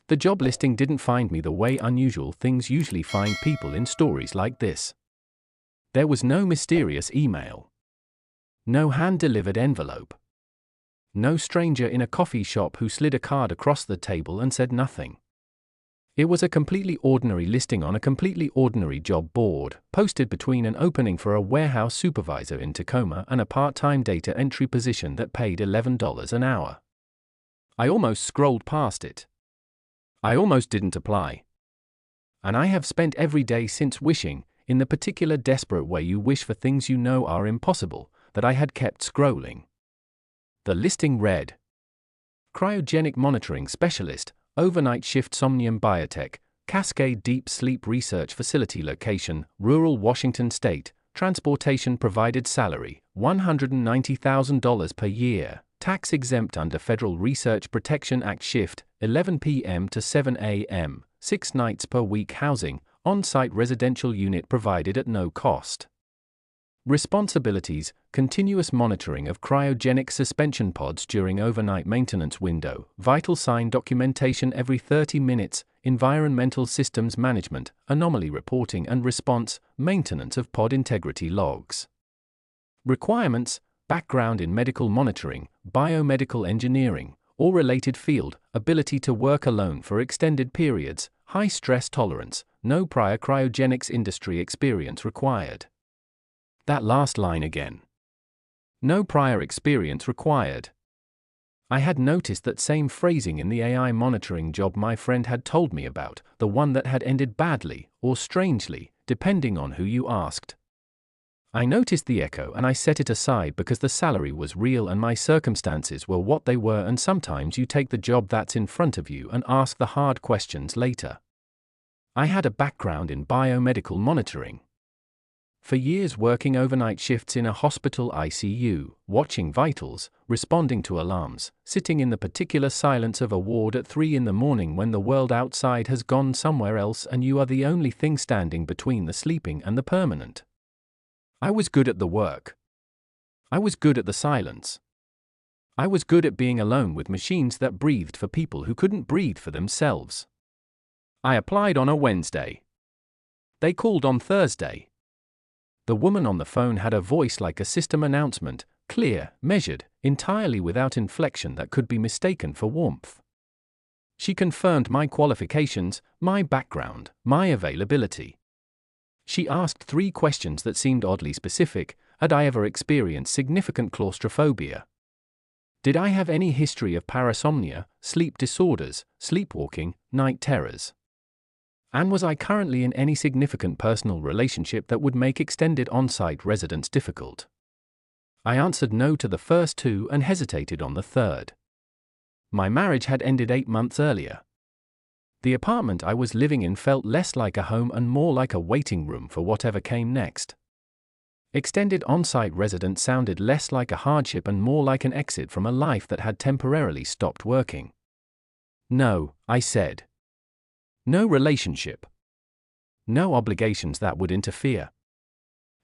The job listing didn't find me the way unusual things usually find people in stories like this. There was no mysterious email. No hand-delivered envelope. No stranger in a coffee shop who slid a card across the table and said nothing. It was a completely ordinary listing on a completely ordinary job board, posted between an opening for a warehouse supervisor in Tacoma and a part-time data entry position that paid $11 an hour. I almost scrolled past it. I almost didn't apply. And I have spent every day since wishing, in the particular desperate way you wish for things you know are impossible, that I had kept scrolling. The listing read: Cryogenic Monitoring Specialist, Overnight Shift Somnium Biotech, Cascade Deep Sleep Research Facility Location, Rural Washington State, Transportation Provided Salary, $190,000 per year, Tax Exempt under Federal Research Protection Act Shift, 11 p.m. to 7 a.m., 6 nights per week housing, on-site residential unit provided at no cost. Responsibilities: continuous monitoring of cryogenic suspension pods during overnight maintenance window, vital sign documentation every 30 minutes, environmental systems management, anomaly reporting and response, maintenance of pod integrity logs. Requirements: background in medical monitoring, biomedical engineering, or related field, ability to work alone for extended periods, high stress tolerance, no prior cryogenics industry experience required. That last line again. No prior experience required. I had noticed that same phrasing in the AI monitoring job my friend had told me about, the one that had ended badly, or strangely, depending on who you asked. I noticed the echo and I set it aside because the salary was real and my circumstances were what they were, and sometimes you take the job that's in front of you and ask the hard questions later. I had a background in biomedical monitoring. For years working overnight shifts in a hospital ICU, watching vitals, responding to alarms, sitting in the particular silence of a ward at 3 a.m. when the world outside has gone somewhere else and you are the only thing standing between the sleeping and the permanent. I was good at the work. I was good at the silence. I was good at being alone with machines that breathed for people who couldn't breathe for themselves. I applied on a Wednesday. They called on Thursday. The woman on the phone had a voice like a system announcement, clear, measured, entirely without inflection that could be mistaken for warmth. She confirmed my qualifications, my background, my availability. She asked 3 questions that seemed oddly specific. Had I ever experienced significant claustrophobia? Did I have any history of parasomnia, sleep disorders, sleepwalking, night terrors? And was I currently in any significant personal relationship that would make extended on-site residence difficult? I answered no to the first 2 and hesitated on the third. My marriage had ended 8 months earlier. The apartment I was living in felt less like a home and more like a waiting room for whatever came next. Extended on-site residence sounded less like a hardship and more like an exit from a life that had temporarily stopped working. No, I said. No relationship. No obligations that would interfere.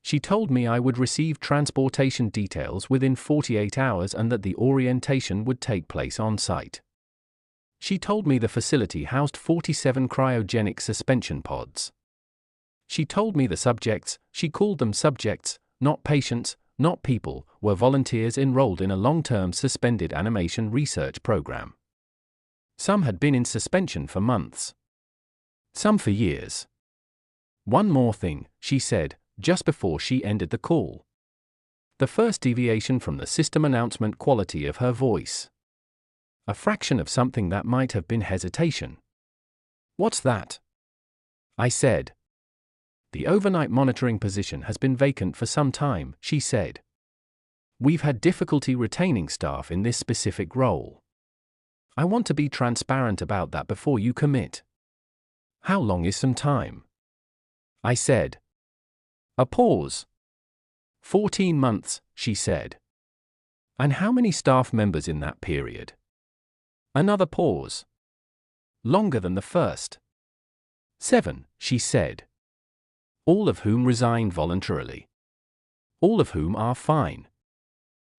She told me I would receive transportation details within 48 hours and that the orientation would take place on-site. She told me the facility housed 47 cryogenic suspension pods. She told me the subjects, she called them subjects, not patients, not people, were volunteers enrolled in a long-term suspended animation research program. Some had been in suspension for months. Some for years. One more thing, she said, just before she ended the call. The first deviation from the system announcement quality of her voice. A fraction of something that might have been hesitation. What's that? I said. The overnight monitoring position has been vacant for some time, she said. We've had difficulty retaining staff in this specific role. I want to be transparent about that before you commit. How long is some time? I said. A pause. 14 months, she said. And how many staff members in that period? Another pause. Longer than the first. 7, she said. All of whom resigned voluntarily. All of whom are fine.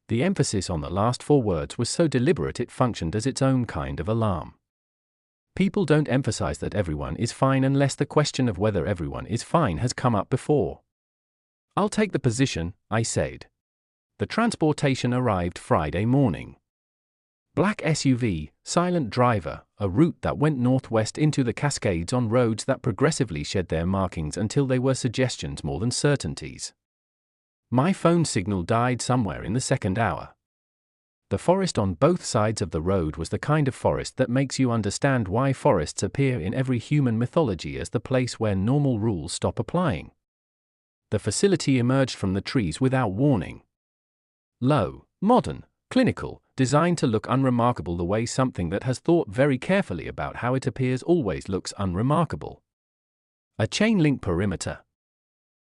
The emphasis on the last 4 words was so deliberate it functioned as its own kind of alarm. People don't emphasize that everyone is fine unless the question of whether everyone is fine has come up before. I'll take the position, I said. The transportation arrived Friday morning. Black SUV, silent driver, a route that went northwest into the Cascades on roads that progressively shed their markings until they were suggestions more than certainties. My phone signal died somewhere in the second hour. The forest on both sides of the road was the kind of forest that makes you understand why forests appear in every human mythology as the place where normal rules stop applying. The facility emerged from the trees without warning. Low, modern, clinical, designed to look unremarkable the way something that has thought very carefully about how it appears always looks unremarkable. A chain-link perimeter.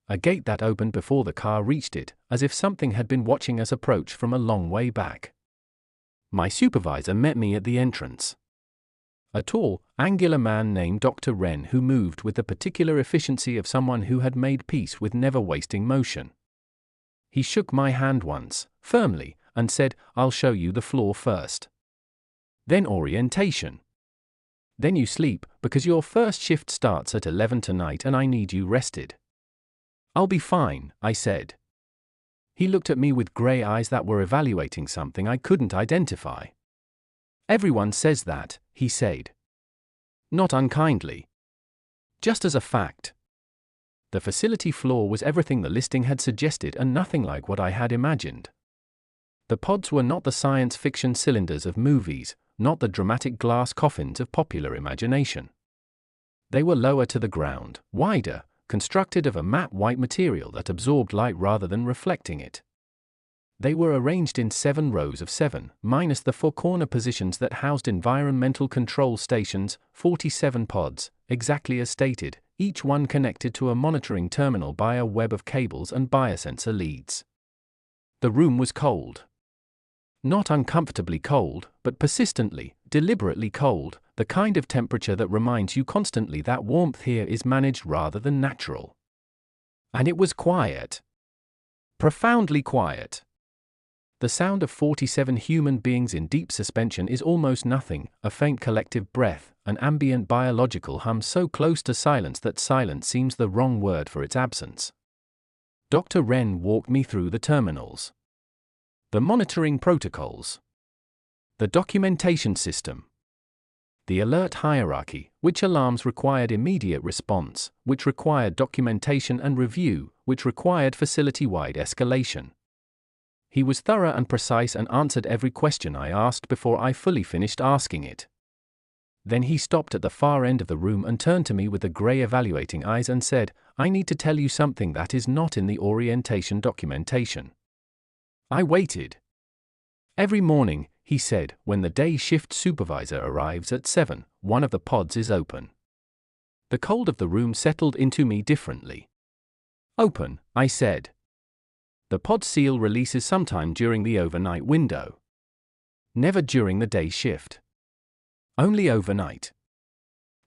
A gate that opened before the car reached it, as if something had been watching us approach from a long way back. My supervisor met me at the entrance. A tall, angular man named Dr. Wren who moved with the particular efficiency of someone who had made peace with never wasting motion. He shook my hand once, firmly, and said, "I'll show you the floor first. Then orientation. Then you sleep, because your first shift starts at 11 tonight and I need you rested." "I'll be fine," I said. He looked at me with grey eyes that were evaluating something I couldn't identify. "Everyone says that," he said. Not unkindly. Just as a fact. The facility floor was everything the listing had suggested and nothing like what I had imagined. The pods were not the science fiction cylinders of movies, not the dramatic glass coffins of popular imagination. They were lower to the ground, wider, constructed of a matte white material that absorbed light rather than reflecting it. They were arranged in 7 rows of 7, minus the 4 corner positions that housed environmental control stations, 47 pods, exactly as stated, each one connected to a monitoring terminal by a web of cables and biosensor leads. The room was cold. Not uncomfortably cold, but persistently, deliberately cold, the kind of temperature that reminds you constantly that warmth here is managed rather than natural. And it was quiet. Profoundly quiet. The sound of 47 human beings in deep suspension is almost nothing, a faint collective breath, an ambient biological hum so close to silence that silence seems the wrong word for its absence. Dr. Wren walked me through the terminals. The monitoring protocols. The documentation system. The alert hierarchy, which alarms required immediate response, which required documentation and review, which required facility-wide escalation. He was thorough and precise and answered every question I asked before I fully finished asking it. Then he stopped at the far end of the room and turned to me with the grey evaluating eyes and said, "I need to tell you something that is not in the orientation documentation." I waited. "Every morning," he said, "when the day shift supervisor arrives at 7, one of the pods is open." The cold of the room settled into me differently. "Open," I said. "The pod seal releases sometime during the overnight window. Never during the day shift. Only overnight.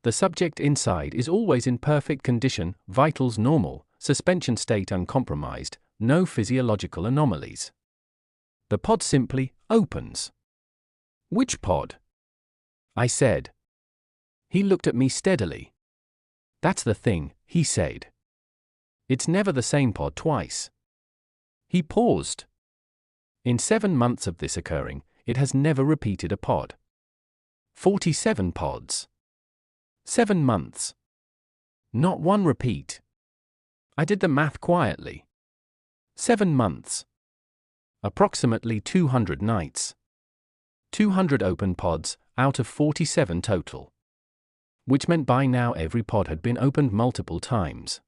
The subject inside is always in perfect condition, vitals normal, suspension state uncompromised, no physiological anomalies. The pod simply opens." "Which pod?" I said. He looked at me steadily. "That's the thing," he said. "It's never the same pod twice." He paused. "In 7 months of this occurring, it has never repeated a pod. 47 pods. 7 months. Not one repeat." I did the math quietly. 7 months. Approximately 200 nights. 200 open pods, out of 47 total. Which meant by now every pod had been opened multiple times.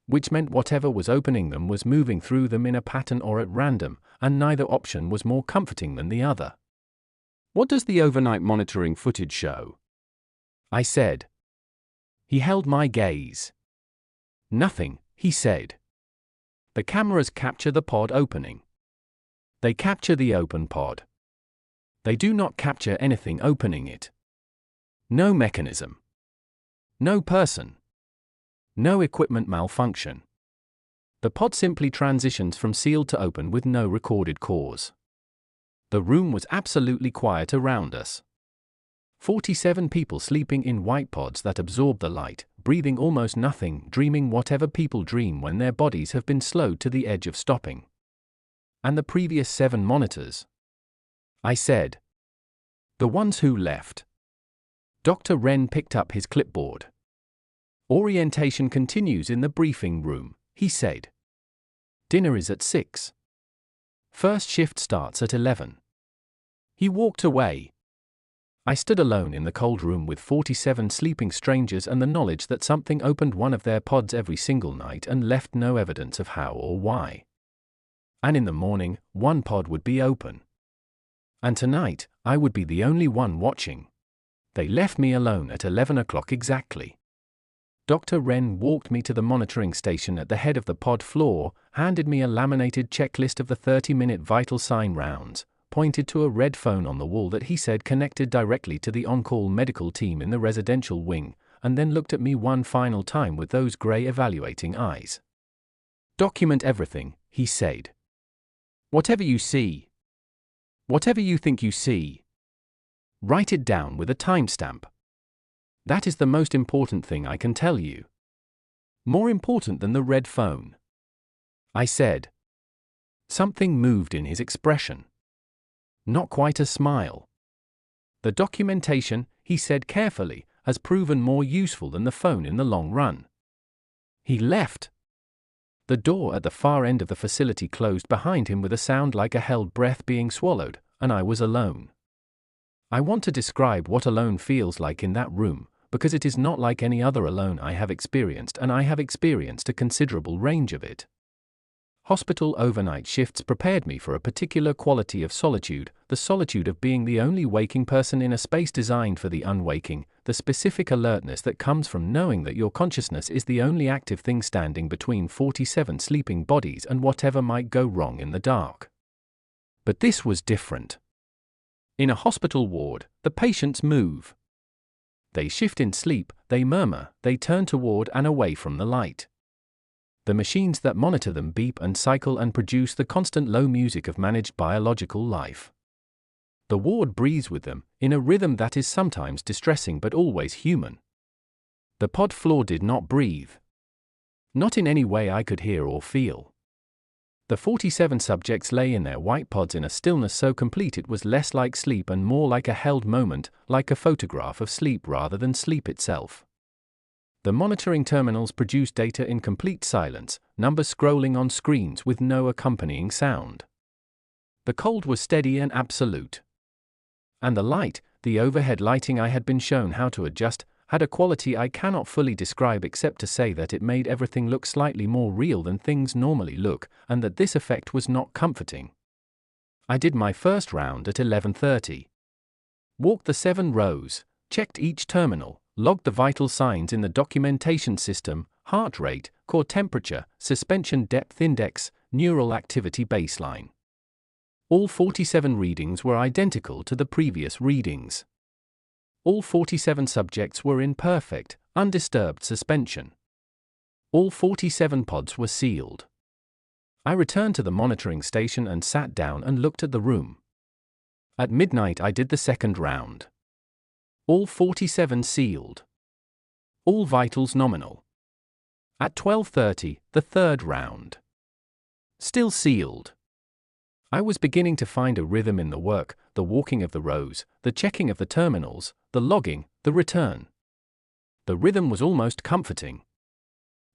Which meant whatever was opening them was moving through them in a pattern or at random, and neither option was more comforting than the other. "What does the overnight monitoring footage show?" I said. He held my gaze. "Nothing," he said. "The cameras capture the pod opening. They capture the open pod. They do not capture anything opening it. No mechanism. No person. No equipment malfunction. The pod simply transitions from sealed to open with no recorded cause." The room was absolutely quiet around us. 47 people sleeping in white pods that absorb the light, breathing almost nothing, dreaming whatever people dream when their bodies have been slowed to the edge of stopping. And the previous 7 monitors? I said. The ones who left. Dr. Wren picked up his clipboard. Orientation continues in the briefing room, he said. Dinner is at 6. First shift starts at 11. He walked away. I stood alone in the cold room with 47 sleeping strangers and the knowledge that something opened one of their pods every single night and left no evidence of how or why. And in the morning, one pod would be open. And tonight, I would be the only one watching. They left me alone at 11 o'clock exactly. Dr. Wren walked me to the monitoring station at the head of the pod floor, handed me a laminated checklist of the 30-minute vital sign rounds, pointed to a red phone on the wall that he said connected directly to the on-call medical team in the residential wing, and then looked at me one final time with those grey evaluating eyes. Document everything, he said. Whatever you see. Whatever you think you see. Write it down with a timestamp. That is the most important thing I can tell you. More important than the red phone. I said. Something moved in his expression. Not quite a smile. The documentation, he said carefully, has proven more useful than the phone in the long run. He left. The door at the far end of the facility closed behind him with a sound like a held breath being swallowed, and I was alone. I want to describe what alone feels like in that room, because it is not like any other alone I have experienced, and I have experienced a considerable range of it. Hospital overnight shifts prepared me for a particular quality of solitude, the solitude of being the only waking person in a space designed for the unwaking, the specific alertness that comes from knowing that your consciousness is the only active thing standing between 47 sleeping bodies and whatever might go wrong in the dark. But this was different. In a hospital ward, the patients move. They shift in sleep, they murmur, they turn toward and away from the light. The machines that monitor them beep and cycle and produce the constant low music of managed biological life. The ward breathes with them, in a rhythm that is sometimes distressing but always human. The pod floor did not breathe. Not in any way I could hear or feel. The 47 subjects lay in their white pods in a stillness so complete it was less like sleep and more like a held moment, like a photograph of sleep rather than sleep itself. The monitoring terminals produced data in complete silence, numbers scrolling on screens with no accompanying sound. The cold was steady and absolute. And the light, the overhead lighting I had been shown how to adjust, had a quality I cannot fully describe except to say that it made everything look slightly more real than things normally look, and that this effect was not comforting. I did my first round at 11:30. Walked the 7 rows, checked each terminal, logged the vital signs in the documentation system, heart rate, core temperature, suspension depth index, neural activity baseline. All 47 readings were identical to the previous readings. All 47 subjects were in perfect, undisturbed suspension. All 47 pods were sealed. I returned to the monitoring station and sat down and looked at the room. At midnight I did the second round. All 47 sealed. All vitals nominal. At 12:30, the third round. Still sealed. I was beginning to find a rhythm in the work, the walking of the rows, the checking of the terminals, the logging, the return. The rhythm was almost comforting.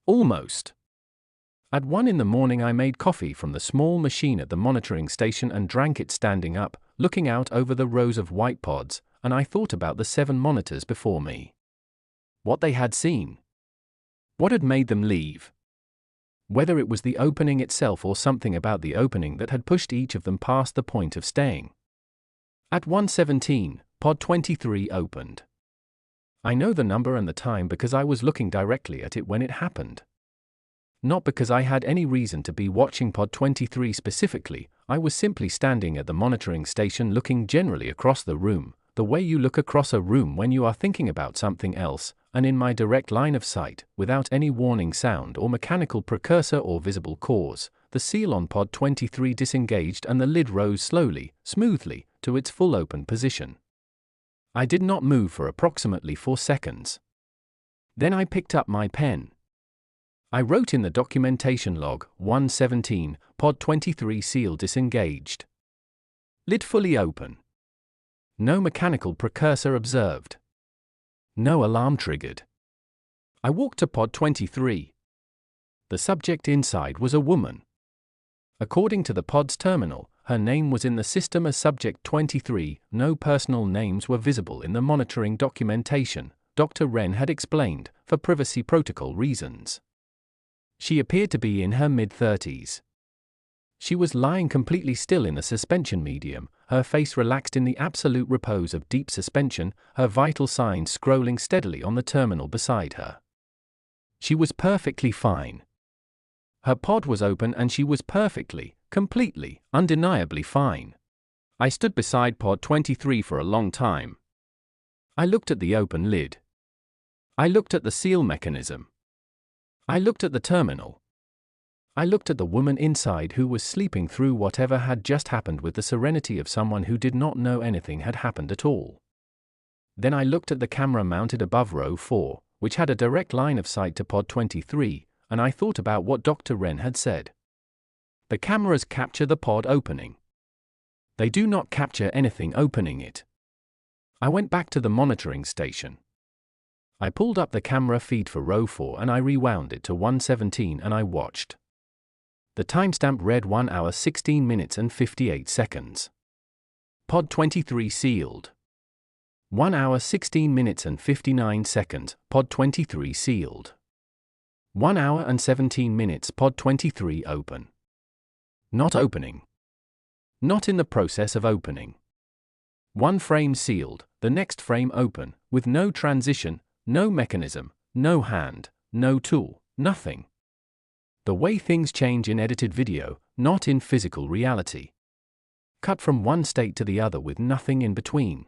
Almost. At 1 in the morning I made coffee from the small machine at the monitoring station and drank it standing up, looking out over the rows of white pods, and I thought about the 7 monitors before me. What they had seen. What had made them leave. Whether it was the opening itself or something about the opening that had pushed each of them past the point of staying. At 1:17, pod 23 opened. I know the number and the time because I was looking directly at it when it happened. Not because I had any reason to be watching pod 23 specifically, I was simply standing at the monitoring station looking generally across the room, the way you look across a room when you are thinking about something else, and in my direct line of sight, without any warning sound or mechanical precursor or visible cause, the seal on pod 23 disengaged and the lid rose slowly, smoothly, to its full open position. I did not move for approximately 4 seconds. Then I picked up my pen. I wrote in the documentation log, 117, Pod 23 seal disengaged. Lid fully open. No mechanical precursor observed. No alarm triggered. I walked to Pod 23. The subject inside was a woman. According to the pod's terminal, her name was in the system as Subject 23, no personal names were visible in the monitoring documentation, Dr. Wren had explained, for privacy protocol reasons. She appeared to be in her mid-30s. She was lying completely still in the suspension medium, her face relaxed in the absolute repose of deep suspension, her vital signs scrolling steadily on the terminal beside her. She was perfectly fine. Her pod was open and she was perfectly, completely, undeniably fine. I stood beside Pod 23 for a long time. I looked at the open lid. I looked at the seal mechanism. I looked at the terminal. I looked at the woman inside who was sleeping through whatever had just happened with the serenity of someone who did not know anything had happened at all. Then I looked at the camera mounted above row 4, which had a direct line of sight to Pod 23, and I thought about what Dr. Wren had said. The cameras capture the pod opening. They do not capture anything opening it. I went back to the monitoring station. I pulled up the camera feed for row 4 and I rewound it to 117 and I watched. The timestamp read 1 hour 16 minutes and 58 seconds. Pod 23 sealed. 1 hour 16 minutes and 59 seconds, Pod 23 sealed. 1 hour and 17 minutes, Pod 23 open. Not opening. Not in the process of opening. One frame sealed, the next frame open, with no transition, no mechanism, no hand, no tool, nothing. The way things change in edited video, not in physical reality. Cut from one state to the other with nothing in between.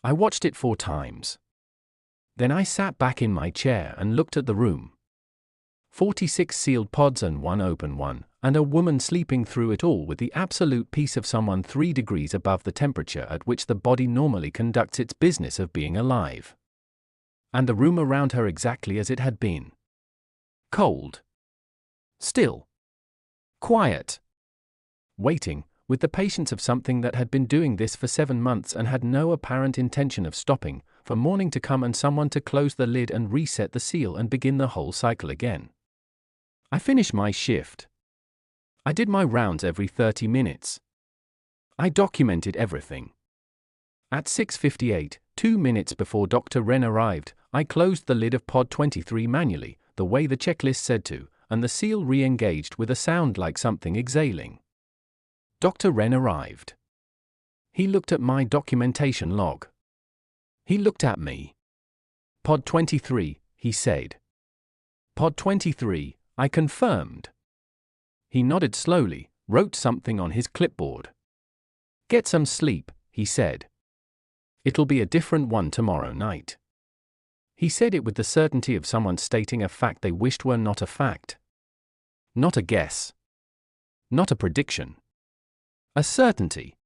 I watched it 4 times. Then I sat back in my chair and looked at the room. 46 sealed pods and 1 open one, and a woman sleeping through it all with the absolute peace of someone 3 degrees above the temperature at which the body normally conducts its business of being alive. And the room around her exactly as it had been. Cold. Still. Quiet. Waiting, with the patience of something that had been doing this for 7 months and had no apparent intention of stopping, for morning to come and someone to close the lid and reset the seal and begin the whole cycle again. I finished my shift. I did my rounds every 30 minutes. I documented everything. At 6:58, 2 minutes before Dr. Wren arrived, I closed the lid of Pod 23 manually, the way the checklist said to, and the seal re-engaged with a sound like something exhaling. Dr. Wren arrived. He looked at my documentation log. He looked at me. Pod 23, he said. Pod 23, I confirmed. He nodded slowly, wrote something on his clipboard. Get some sleep, he said. It'll be a different one tomorrow night. He said it with the certainty of someone stating a fact they wished were not a fact. Not a guess. Not a prediction. A certainty.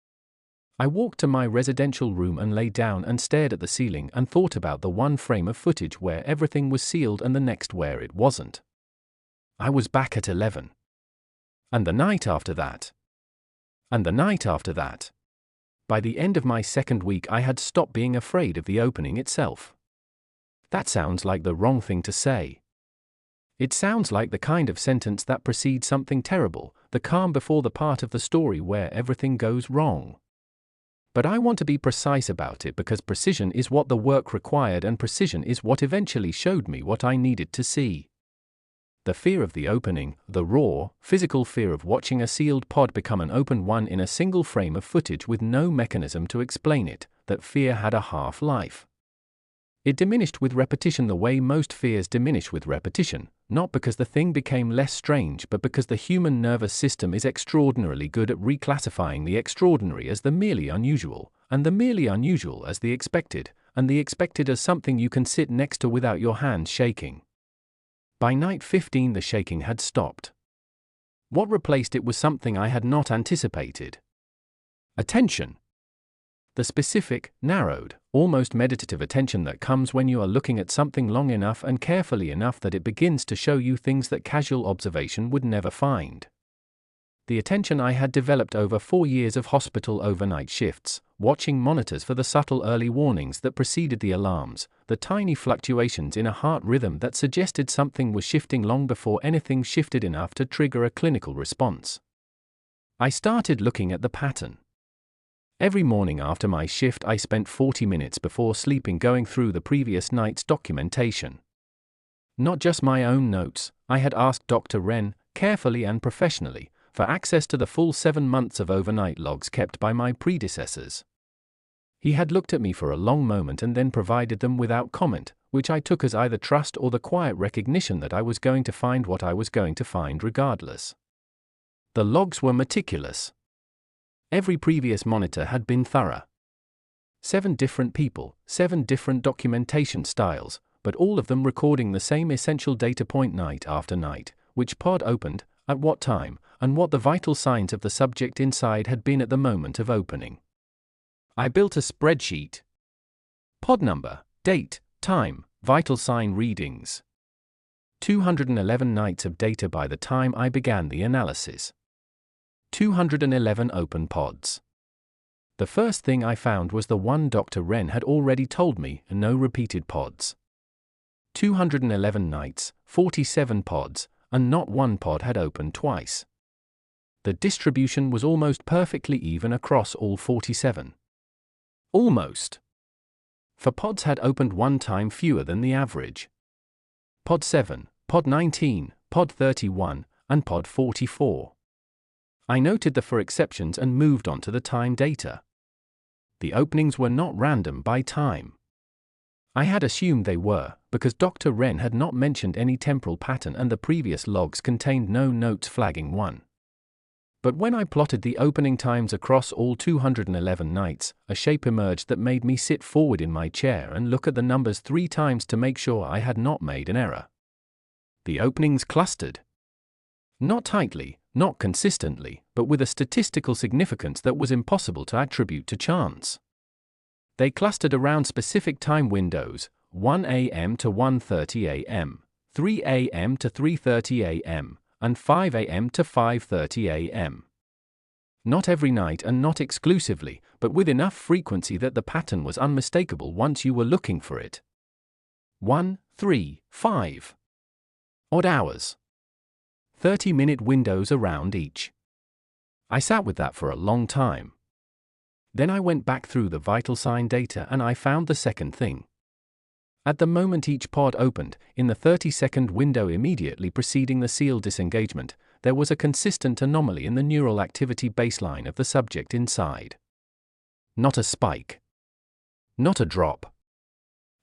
I walked to my residential room and lay down and stared at the ceiling and thought about the one frame of footage where everything was sealed and the next where it wasn't. I was back at 11. And the night after that. And the night after that. By the end of my second week I had stopped being afraid of the opening itself. That sounds like the wrong thing to say. It sounds like the kind of sentence that precedes something terrible, the calm before the part of the story where everything goes wrong. But I want to be precise about it because precision is what the work required and precision is what eventually showed me what I needed to see. The fear of the opening, the raw, physical fear of watching a sealed pod become an open one in a single frame of footage with no mechanism to explain it, that fear had a half-life. It diminished with repetition the way most fears diminish with repetition, not because the thing became less strange but because the human nervous system is extraordinarily good at reclassifying the extraordinary as the merely unusual, and the merely unusual as the expected, and the expected as something you can sit next to without your hands shaking. By night 15 the shaking had stopped. What replaced it was something I had not anticipated. Attention. The specific, narrowed, almost meditative attention that comes when you are looking at something long enough and carefully enough that it begins to show you things that casual observation would never find. The attention I had developed over 4 years of hospital overnight shifts, watching monitors for the subtle early warnings that preceded the alarms, the tiny fluctuations in a heart rhythm that suggested something was shifting long before anything shifted enough to trigger a clinical response. I started looking at the pattern. Every morning after my shift, I spent 40 minutes before sleeping going through the previous night's documentation. Not just my own notes, I had asked Dr. Wren, carefully and professionally, for access to the full 7 months of overnight logs kept by my predecessors. He had looked at me for a long moment and then provided them without comment, which I took as either trust or the quiet recognition that I was going to find what I was going to find regardless. The logs were meticulous. Every previous monitor had been thorough. 7 different people, 7 different documentation styles, but all of them recording the same essential data point night after night: which pod opened, at what time, and what the vital signs of the subject inside had been at the moment of opening. I built a spreadsheet. Pod number, date, time, vital sign readings. 211 nights of data by the time I began the analysis. 211 open pods. The first thing I found was the one Dr. Wren had already told me: no repeated pods. 211 nights, 47 pods, and not one pod had opened twice. The distribution was almost perfectly even across all 47. Almost. For pods had opened one time fewer than the average. Pod 7, Pod 19, Pod 31, and Pod 44. I noted the 4 exceptions and moved on to the time data. The openings were not random by time. I had assumed they were, because Dr. Wren had not mentioned any temporal pattern and the previous logs contained no notes flagging one. But when I plotted the opening times across all 211 nights, a shape emerged that made me sit forward in my chair and look at the numbers 3 times to make sure I had not made an error. The openings clustered. Not tightly, not consistently, but with a statistical significance that was impossible to attribute to chance. They clustered around specific time windows: 1 a.m. to 1:30 a.m., 3 a.m. to 3:30 a.m., and 5 a.m. to 5:30 a.m. Not every night and not exclusively, but with enough frequency that the pattern was unmistakable once you were looking for it. 1, 3, 5. Odd hours. 30-minute windows around each. I sat with that for a long time. Then I went back through the vital sign data and I found the second thing. At the moment each pod opened, in the 30-second window immediately preceding the seal disengagement, there was a consistent anomaly in the neural activity baseline of the subject inside. Not a spike. Not a drop.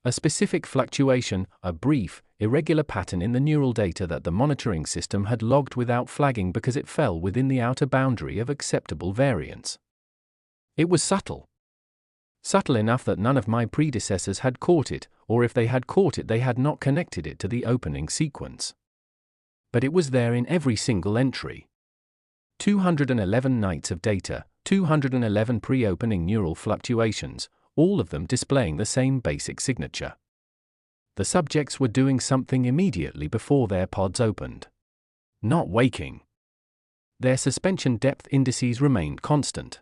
A specific fluctuation, a brief, irregular pattern in the neural data that the monitoring system had logged without flagging because it fell within the outer boundary of acceptable variance. It was subtle. Subtle enough that none of my predecessors had caught it, or if they had caught it they had not connected it to the opening sequence. But it was there in every single entry. 211 nights of data, 211 pre-opening neural fluctuations, all of them displaying the same basic signature. The subjects were doing something immediately before their pods opened. Not waking. Their suspension depth indices remained constant.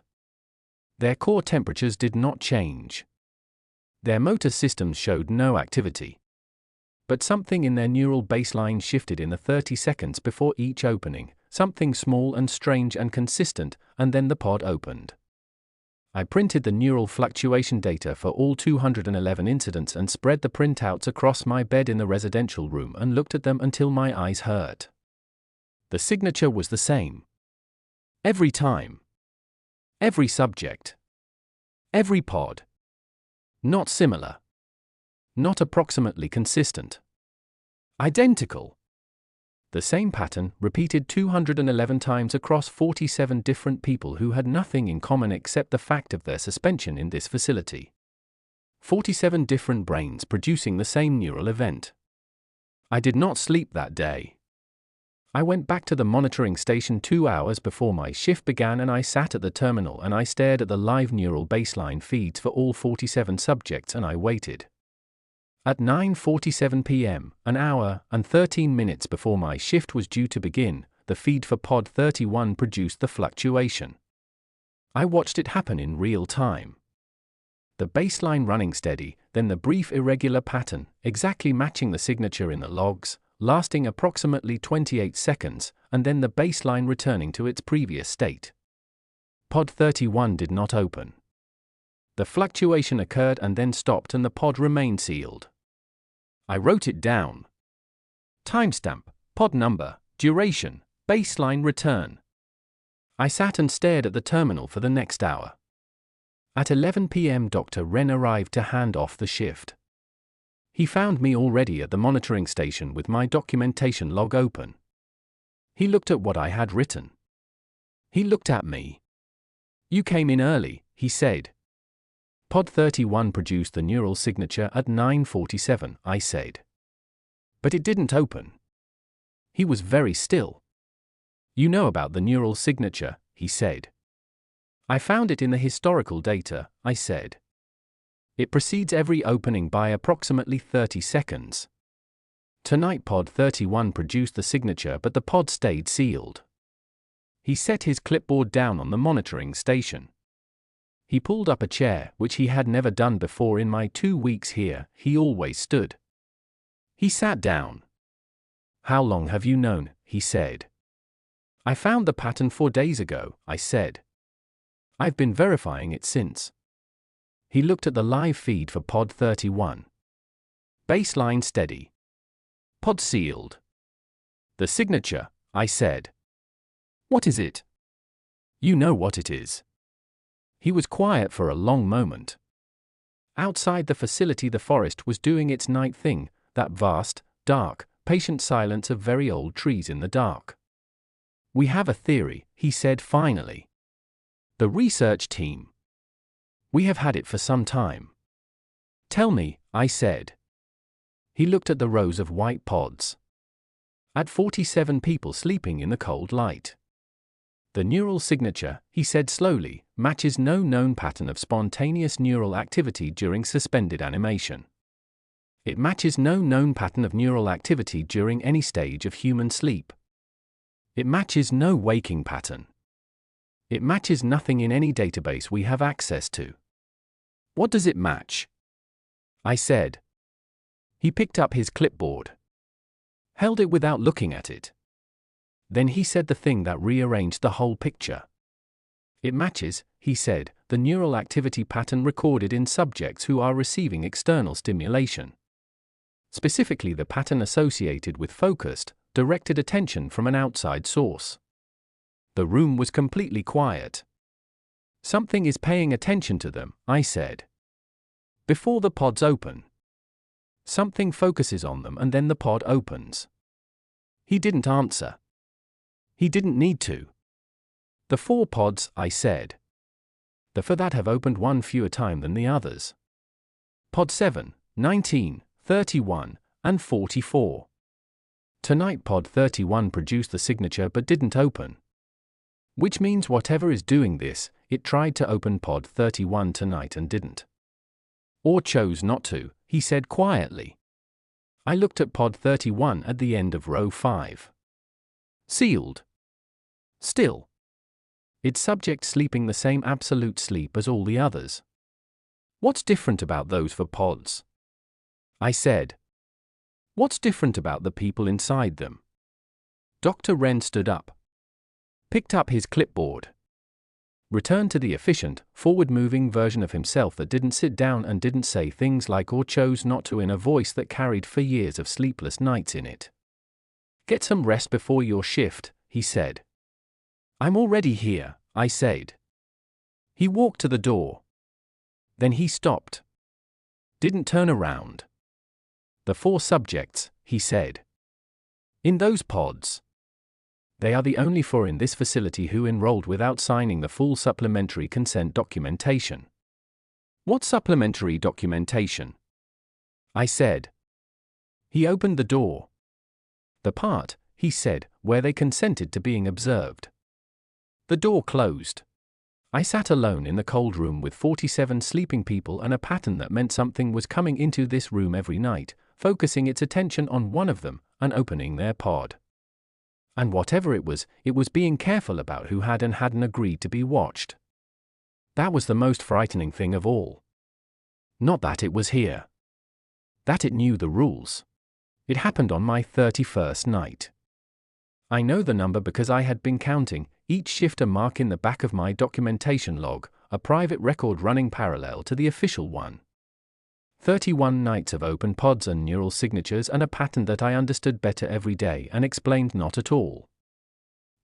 Their core temperatures did not change. Their motor systems showed no activity. But something in their neural baseline shifted in the 30 seconds before each opening, something small and strange and consistent, and then the pod opened. I printed the neural fluctuation data for all 211 incidents and spread the printouts across my bed in the residential room and looked at them until my eyes hurt. The signature was the same. Every time. Every subject. Every pod. Not similar. Not approximately consistent. Identical. The same pattern, repeated 211 times across 47 different people who had nothing in common except the fact of their suspension in this facility. 47 different brains producing the same neural event. I did not sleep that day. I went back to the monitoring station 2 hours before my shift began, and I sat at the terminal and I stared at the live neural baseline feeds for all 47 subjects, and I waited. At 9:47 p.m., an hour and 13 minutes before my shift was due to begin, the feed for pod 31 produced the fluctuation. I watched it happen in real time. The baseline running steady, then the brief irregular pattern, exactly matching the signature in the logs, lasting approximately 28 seconds, and then the baseline returning to its previous state. Pod 31 did not open. The fluctuation occurred and then stopped, and the pod remained sealed. I wrote it down. Timestamp, pod number, duration, baseline return. I sat and stared at the terminal for the next hour. At 11 p.m. Dr. Wren arrived to hand off the shift. He found me already at the monitoring station with my documentation log open. He looked at what I had written. He looked at me. "You came in early," he said. Pod 31 produced the neural signature at 9:47, I said. But it didn't open. He was very still. "You know about the neural signature," he said. "I found it in the historical data," I said. "It precedes every opening by approximately 30 seconds. Tonight pod 31 produced the signature, but the pod stayed sealed." He set his clipboard down on the monitoring station. He pulled up a chair, which he had never done before in my 2 weeks here. He always stood. He sat down. "How long have you known?" he said. "I found the pattern 4 days ago," I said. "I've been verifying it since." He looked at the live feed for pod 31. Baseline steady. Pod sealed. "The signature," I said. "What is it?" "You know what it is." He was quiet for a long moment. Outside the facility, the forest was doing its night thing, that vast, dark, patient silence of very old trees in the dark. "We have a theory," he said finally. "The research team. We have had it for some time." "Tell me," I said. He looked at the rows of white pods. At 47 people sleeping in the cold light. "The neural signature," he said slowly, "matches no known pattern of spontaneous neural activity during suspended animation. It matches no known pattern of neural activity during any stage of human sleep. It matches no waking pattern. It matches nothing in any database we have access to." "What does it match?" I said. He picked up his clipboard. Held it without looking at it. Then he said the thing that rearranged the whole picture. "It matches," he said, "the neural activity pattern recorded in subjects who are receiving external stimulation. Specifically the pattern associated with focused, directed attention from an outside source." The room was completely quiet. "Something is paying attention to them," I said. "Before the pods open. Something focuses on them and then the pod opens." He didn't answer. He didn't need to. "The 4 pods," I said. "The 4 that have opened one fewer time than the others. Pod 7, 19, 31, and 44. Tonight pod 31 produced the signature but didn't open. Which means whatever is doing this, it tried to open pod 31 tonight and didn't. Or chose not to," he said quietly. I looked at pod 31 at the end of row 5. Sealed. Still. Its subject sleeping the same absolute sleep as all the others. "What's different about those 4 pods?" I said. "What's different about the people inside them?" Dr. Wren stood up. Picked up his clipboard. Returned to the efficient, forward-moving version of himself that didn't sit down and didn't say things like "or chose not to" in a voice that carried 4 years of sleepless nights in it. "Get some rest before your shift," he said. "I'm already here," I said. He walked to the door. Then he stopped. Didn't turn around. "The 4 subjects," he said. "In those pods. They are the only 4 in this facility who enrolled without signing the full supplementary consent documentation." "What supplementary documentation?" I said. He opened the door. "The part," he said, where they consented to being observed. The door closed. I sat alone in the cold room with 47 sleeping people and a pattern that meant something was coming into this room every night, focusing its attention on one of them and opening their pod. And whatever it was being careful about who had and hadn't agreed to be watched. That was the most frightening thing of all. Not that it was here. That it knew the rules. It happened on my 31st night. I know the number because I had been counting, each shift a mark in the back of my documentation log, a private record running parallel to the official one. 31 nights of open pods and neural signatures and a pattern that I understood better every day and explained not at all.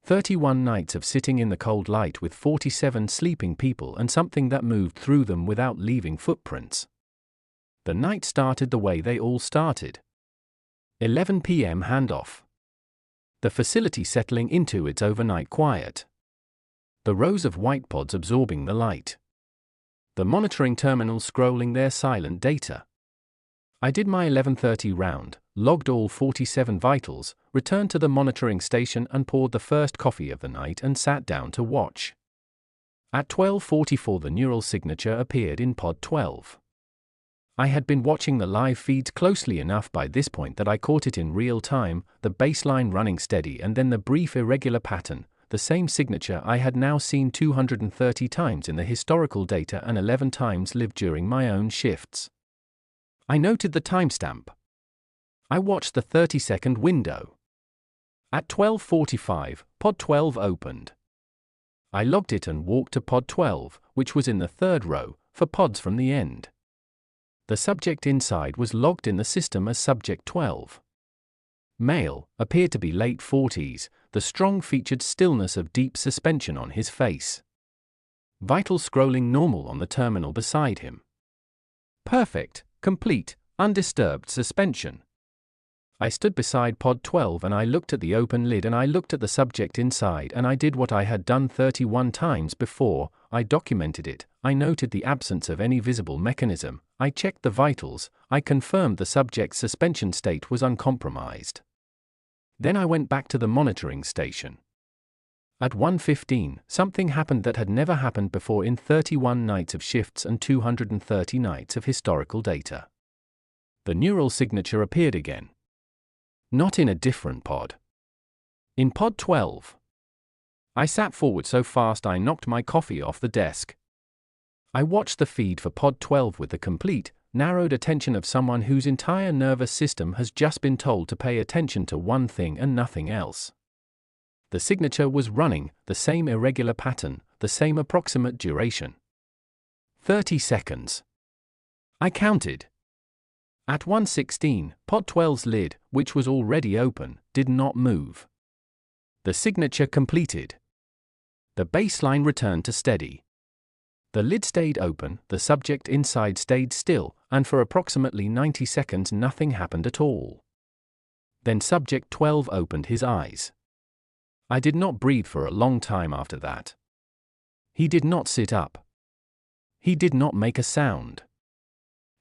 31 nights of sitting in the cold light with 47 sleeping people and something that moved through them without leaving footprints. The night started the way they all started. 11 p.m. handoff. The facility settling into its overnight quiet. The rows of white pods absorbing the light. The monitoring terminals scrolling their silent data. I did my 11:30 round, logged all 47 vitals, returned to the monitoring station and poured the first coffee of the night and sat down to watch. At 12:44 the neural signature appeared in pod 12. I had been watching the live feeds closely enough by this point that I caught it in real time, the baseline running steady and then the brief irregular pattern, the same signature I had now seen 230 times in the historical data and 11 times lived during my own shifts. I noted the timestamp. I watched the 30-second window. At 12:45, pod 12 opened. I logged it and walked to pod 12, which was in the third row, for pods from the end. The subject inside was logged in the system as subject 12. Male, appeared to be late 40s, the strong featured stillness of deep suspension on his face. Vital scrolling normal on the terminal beside him. Perfect, complete, undisturbed suspension. I stood beside pod 12 and I looked at the open lid and I looked at the subject inside and I did what I had done 31 times before, I documented it, I noted the absence of any visible mechanism, I checked the vitals, I confirmed the subject's suspension state was uncompromised. Then I went back to the monitoring station. At 1:15, something happened that had never happened before in 31 nights of shifts and 230 nights of historical data. The neural signature appeared again. Not in a different pod. In pod 12. I sat forward so fast I knocked my coffee off the desk. I watched the feed for pod 12 with the complete, narrowed attention of someone whose entire nervous system has just been told to pay attention to one thing and nothing else. The signature was running, the same irregular pattern, the same approximate duration. 30 seconds. I counted. At 1:16, pod 12's lid, which was already open, did not move. The signature completed. The baseline returned to steady. The lid stayed open, the subject inside stayed still, and for approximately 90 seconds nothing happened at all. Then subject 12 opened his eyes. I did not breathe for a long time after that. He did not sit up. He did not make a sound.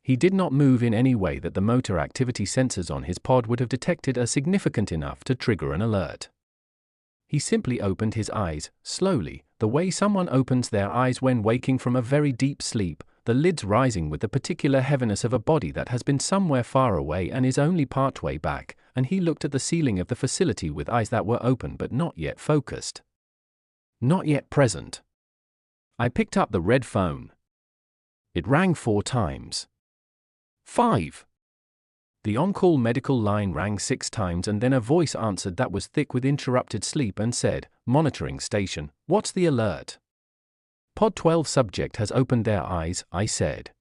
He did not move in any way that the motor activity sensors on his pod would have detected as significant enough to trigger an alert. He simply opened his eyes, slowly, the way someone opens their eyes when waking from a very deep sleep, the lids rising with the particular heaviness of a body that has been somewhere far away and is only partway back, and he looked at the ceiling of the facility with eyes that were open but not yet focused. Not yet present. I picked up the red phone. It rang 4 times. 5. The on-call medical line rang 6 times and then a voice answered that was thick with interrupted sleep and said, "Monitoring station, what's the alert?" Pod 12 subject has opened their eyes, I said.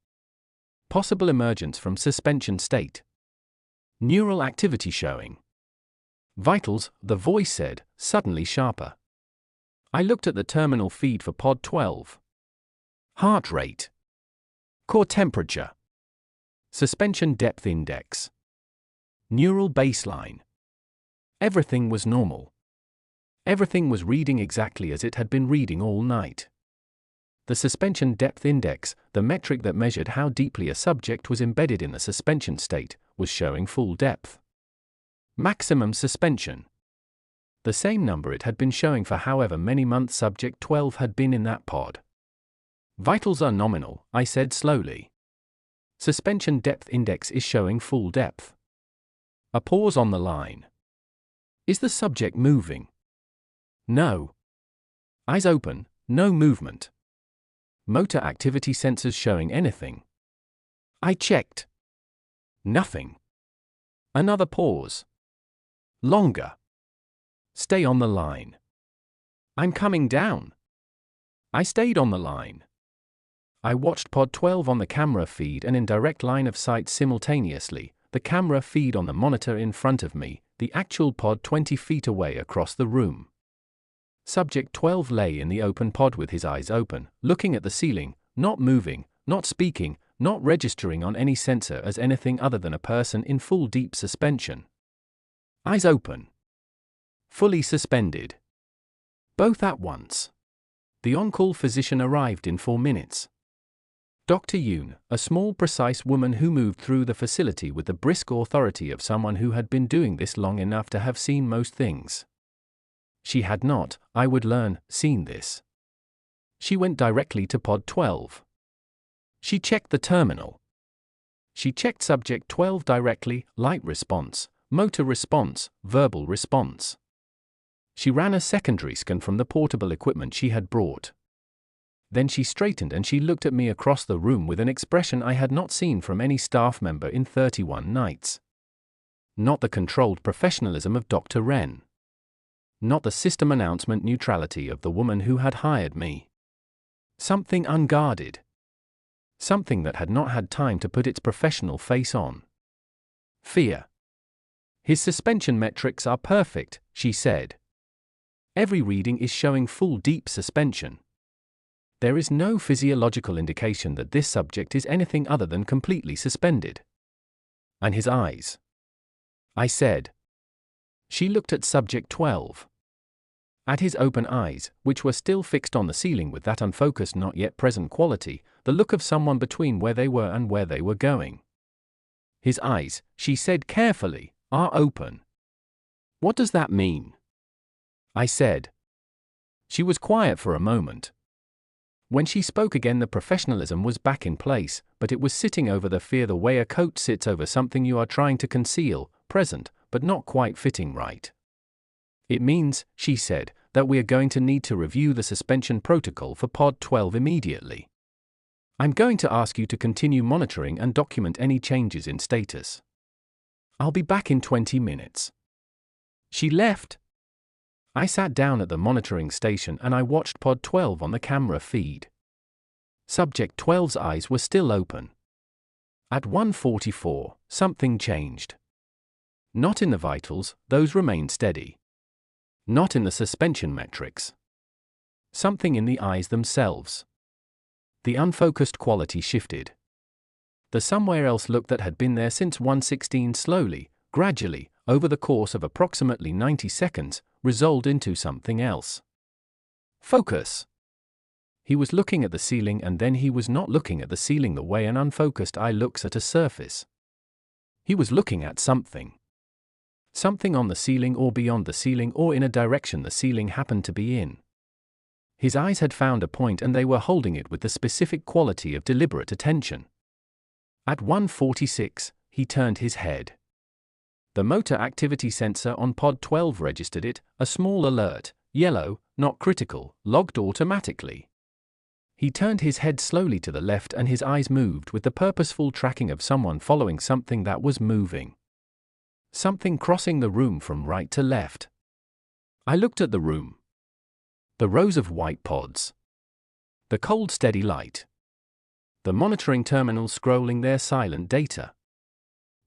Possible emergence from suspension state. Neural activity showing. Vitals, the voice said, suddenly sharper. I looked at the terminal feed for pod 12. Heart rate. Core temperature. Suspension depth index. Neural baseline. Everything was normal. Everything was reading exactly as it had been reading all night. The suspension depth index, the metric that measured how deeply a subject was embedded in the suspension state, was showing full depth. Maximum suspension. The same number it had been showing for however many months Subject 12 had been in that pod. Vitals are nominal, I said slowly. Suspension depth index is showing full depth. A pause on the line. Is the subject moving? No. Eyes open, no movement. Motor activity sensors showing anything? I checked. Nothing. Another pause. Longer. Stay on the line. I'm coming down. I stayed on the line. I watched Pod 12 on the camera feed and in direct line of sight simultaneously, the camera feed on the monitor in front of me, the actual pod 20 feet away across the room. Subject 12 lay in the open pod with his eyes open, looking at the ceiling, not moving, not speaking, not registering on any sensor as anything other than a person in full deep suspension. Eyes open. Fully suspended. Both at once. The on-call physician arrived in 4 minutes. Dr. Yoon, a small precise woman who moved through the facility with the brisk authority of someone who had been doing this long enough to have seen most things. She had not, I would learn, seen this. She went directly to Pod 12. She checked the terminal. She checked Subject 12 directly, light response, motor response, verbal response. She ran a secondary scan from the portable equipment she had brought. Then she straightened and she looked at me across the room with an expression I had not seen from any staff member in 31 nights. Not the controlled professionalism of Dr. Ren. Not the system announcement neutrality of the woman who had hired me. Something unguarded. Something that had not had time to put its professional face on. Fear. His suspension metrics are perfect, she said. Every reading is showing full deep suspension. There is no physiological indication that this subject is anything other than completely suspended. And his eyes? I said. She looked at Subject 12. At his open eyes, which were still fixed on the ceiling with that unfocused not yet present quality, the look of someone between where they were and where they were going. His eyes, she said carefully, are open. What does that mean? I said. She was quiet for a moment. When she spoke again the professionalism was back in place, but it was sitting over the fear the way a coat sits over something you are trying to conceal, present, but not quite fitting right. It means, she said, that we are going to need to review the suspension protocol for Pod 12 immediately. I'm going to ask you to continue monitoring and document any changes in status. I'll be back in 20 minutes. She left. I sat down at the monitoring station and I watched Pod 12 on the camera feed. Subject 12's eyes were still open. At 1:44, something changed. Not in the vitals, those remained steady. Not in the suspension metrics. Something in the eyes themselves. The unfocused quality shifted. The somewhere else look that had been there since 1:16 slowly, gradually, over the course of approximately 90 seconds, resolved into something else. Focus. He was looking at the ceiling and then he was not looking at the ceiling the way an unfocused eye looks at a surface. He was looking at something. Something on the ceiling or beyond the ceiling or in a direction the ceiling happened to be in. His eyes had found a point and they were holding it with the specific quality of deliberate attention. At 1:46, he turned his head. The motor activity sensor on Pod 12 registered it, a small alert, yellow, not critical, logged automatically. He turned his head slowly to the left and his eyes moved with the purposeful tracking of someone following something that was moving. Something crossing the room from right to left. I looked at the room. The rows of white pods. The cold steady light. The monitoring terminals scrolling their silent data.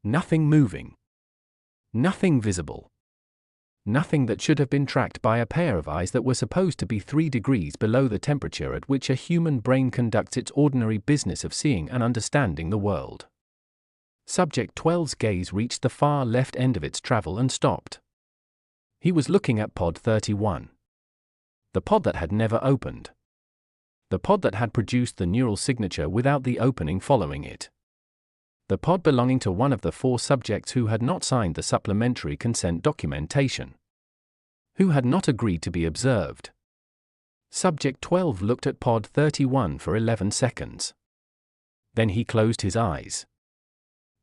Nothing moving. Nothing visible. Nothing that should have been tracked by a pair of eyes that were supposed to be 3 degrees below the temperature at which a human brain conducts its ordinary business of seeing and understanding the world. Subject 12's gaze reached the far left end of its travel and stopped. He was looking at Pod 31. The pod that had never opened. The pod that had produced the neural signature without the opening following it. The pod belonging to one of the 4 subjects who had not signed the supplementary consent documentation. who had not agreed to be observed. Subject 12 looked at pod 31 for 11 seconds. Then he closed his eyes.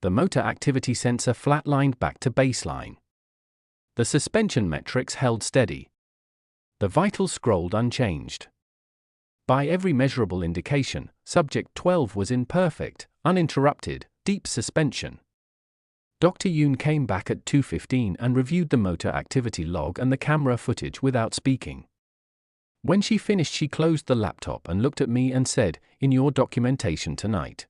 The motor activity sensor flatlined back to baseline. The suspension metrics held steady. The vitals scrolled unchanged. By every measurable indication, Subject 12 was in perfect, uninterrupted, deep suspension. Dr. Yoon came back at 2:15 and reviewed the motor activity log and the camera footage without speaking. When she finished, she closed the laptop and looked at me and said, "In your documentation tonight,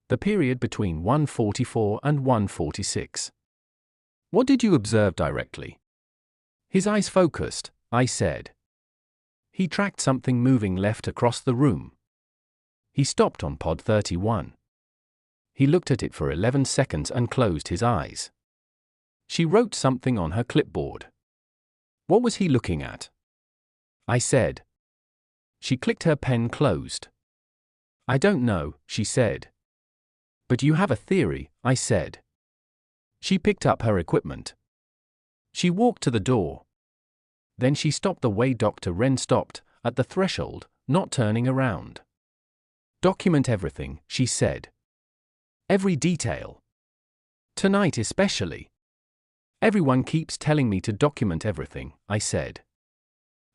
the period between 1:44 and 1:46. What did you observe directly?" His eyes focused, I said. He tracked something moving left across the room. He stopped on pod 31. He looked at it for 11 seconds and closed his eyes. She wrote something on her clipboard. What was he looking at? I said. She clicked her pen closed. I don't know, she said. But you have a theory, I said. She picked up her equipment. She walked to the door. Then she stopped the way Dr. Ren stopped, at the threshold, not turning around. Document everything, she said. Every detail. Tonight especially. Everyone keeps telling me to document everything, I said.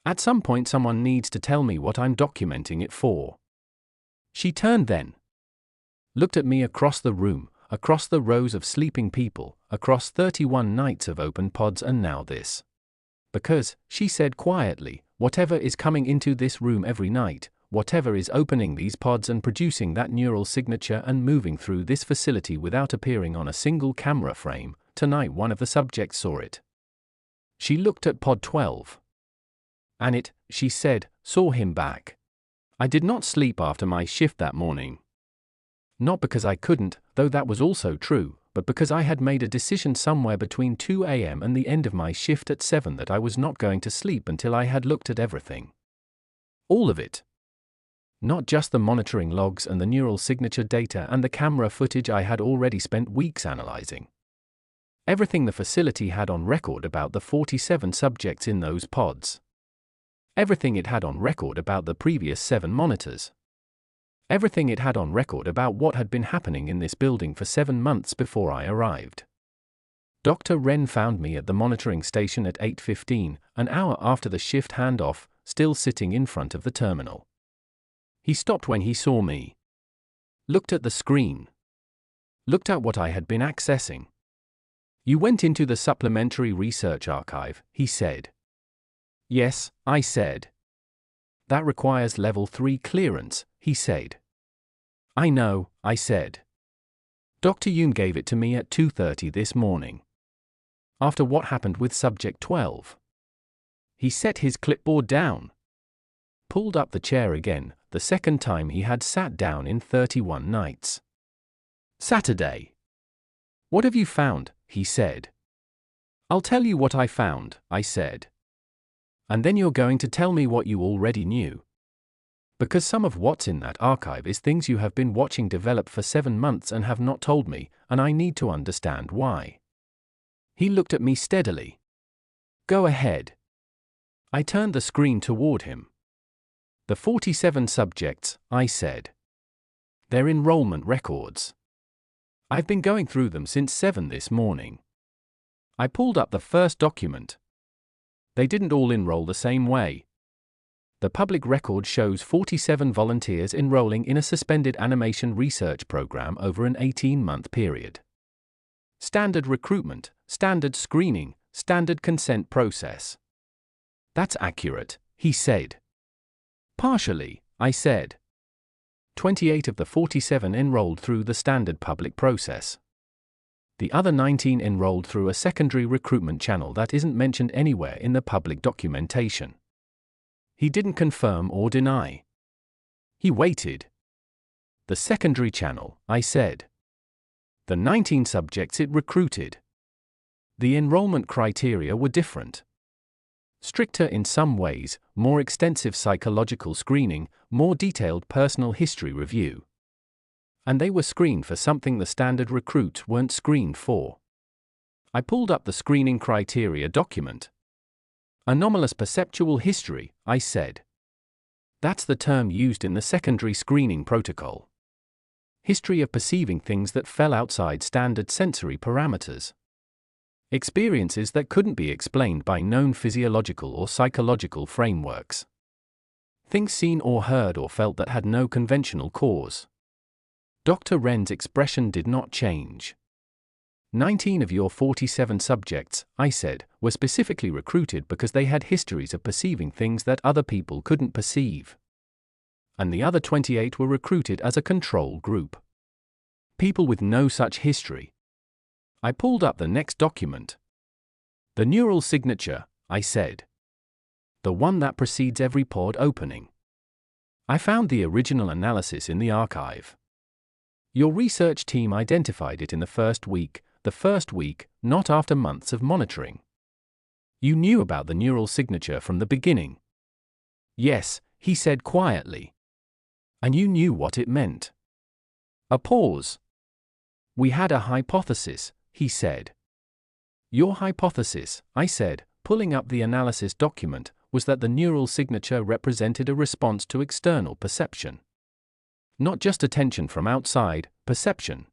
At some point someone needs to tell me what I'm documenting it for. She turned then. Looked at me across the room, across the rows of sleeping people, across 31 nights of open pods, and now this. Because, she said quietly, whatever is coming into this room every night, whatever is opening these pods and producing that neural signature and moving through this facility without appearing on a single camera frame, tonight one of the subjects saw it. She looked at pod 12. And it, she said, saw him back. I did not sleep after my shift that morning. Not because I couldn't, though that was also true, but because I had made a decision somewhere between 2 a.m. and the end of my shift at 7 that I was not going to sleep until I had looked at everything. All of it. Not just the monitoring logs and the neural signature data and the camera footage I had already spent weeks analyzing. Everything the facility had on record about the 47 subjects in those pods. Everything it had on record about the previous 7 monitors. Everything it had on record about what had been happening in this building for 7 months before I arrived. Dr. Ren found me at the monitoring station at 8:15, an hour after the shift handoff, still sitting in front of the terminal. He stopped when he saw me. Looked at the screen. Looked at what I had been accessing. You went into the supplementary research archive, he said. Yes, I said. That requires level 3 clearance, he said. I know, I said. Dr. Yoon gave it to me at 2:30 this morning. After what happened with subject 12. He set his clipboard down. Pulled up the chair again, the second time he had sat down in 31 nights. Saturday. What have you found? He said. I'll tell you what I found, I said. And then you're going to tell me what you already knew. Because some of what's in that archive is things you have been watching develop for 7 months and have not told me, and I need to understand why. He looked at me steadily. Go ahead. I turned the screen toward him. The 47 subjects, I said. Their enrollment records. I've been going through them since 7 this morning. I pulled up the first document. They didn't all enroll the same way. The public record shows 47 volunteers enrolling in a suspended animation research program over an 18-month period. Standard recruitment, standard screening, standard consent process. That's accurate, he said. Partially, I said. 28 of the 47 enrolled through the standard public process. The other 19 enrolled through a secondary recruitment channel that isn't mentioned anywhere in the public documentation. He didn't confirm or deny. He waited. The secondary channel, I said. The 19 subjects it recruited. The enrollment criteria were different. Stricter in some ways, more extensive psychological screening, more detailed personal history review. And they were screened for something the standard recruits weren't screened for. I pulled up the screening criteria document. Anomalous perceptual history, I said. That's the term used in the secondary screening protocol. History of perceiving things that fell outside standard sensory parameters. Experiences that couldn't be explained by known physiological or psychological frameworks. Things seen or heard or felt that had no conventional cause. Dr. Wren's expression did not change. 19 of your 47 subjects, I said, were specifically recruited because they had histories of perceiving things that other people couldn't perceive. And the other 28 were recruited as a control group. People with no such history. I pulled up the next document. The neural signature, I said. The one that precedes every pod opening. I found the original analysis in the archive. Your research team identified it in the first week, not after months of monitoring. You knew about the neural signature from the beginning. Yes, he said quietly. And you knew what it meant. A pause. We had a hypothesis, he said. Your hypothesis, I said, pulling up the analysis document, was that the neural signature represented a response to external perception. Not just attention from outside, perception.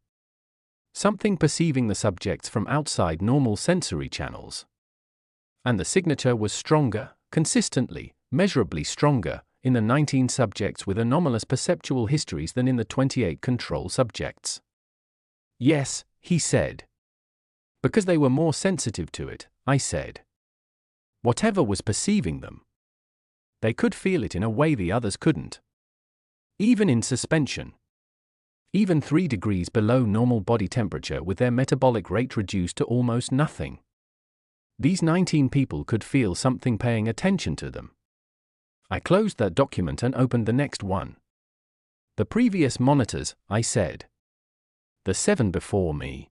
Something perceiving the subjects from outside normal sensory channels. And the signature was stronger, consistently, measurably stronger, in the 19 subjects with anomalous perceptual histories than in the 28 control subjects. Yes, he said. Because they were more sensitive to it, I said. Whatever was perceiving them. They could feel it in a way the others couldn't. Even in suspension. Even 3 degrees below normal body temperature with their metabolic rate reduced to almost nothing. These 19 people could feel something paying attention to them. I closed that document and opened the next one. The previous monitors, I said. The 7 before me.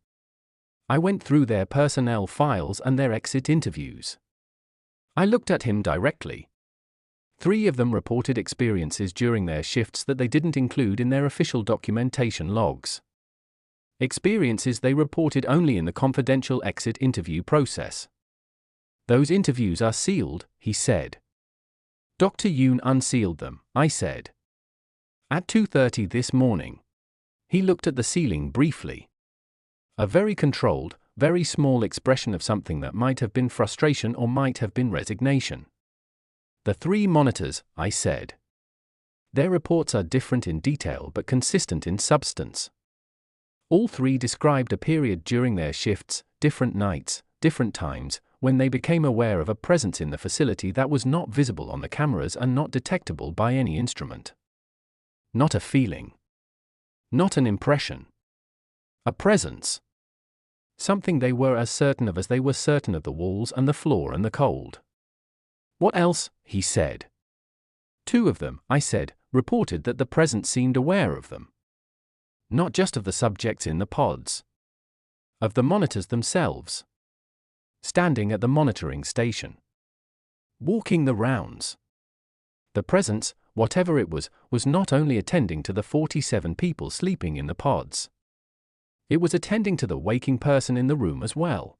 I went through their personnel files and their exit interviews. I looked at him directly. 3 of them reported experiences during their shifts that they didn't include in their official documentation logs. Experiences they reported only in the confidential exit interview process. Those interviews are sealed, he said. Dr. Yoon unsealed them, I said. At 2:30 this morning. He looked at the ceiling briefly. A very controlled, very small expression of something that might have been frustration or might have been resignation. The 3 monitors, I said. Their reports are different in detail but consistent in substance. All 3 described a period during their shifts, different nights, different times, when they became aware of a presence in the facility that was not visible on the cameras and not detectable by any instrument. Not a feeling. Not an impression. A presence. Something they were as certain of as they were certain of the walls and the floor and the cold. What else? He said. 2 of them, I said, reported that the presence seemed aware of them. Not just of the subjects in the pods. Of the monitors themselves. Standing at the monitoring station. Walking the rounds. The presence, whatever it was not only attending to the 47 people sleeping in the pods. It was attending to the waking person in the room as well.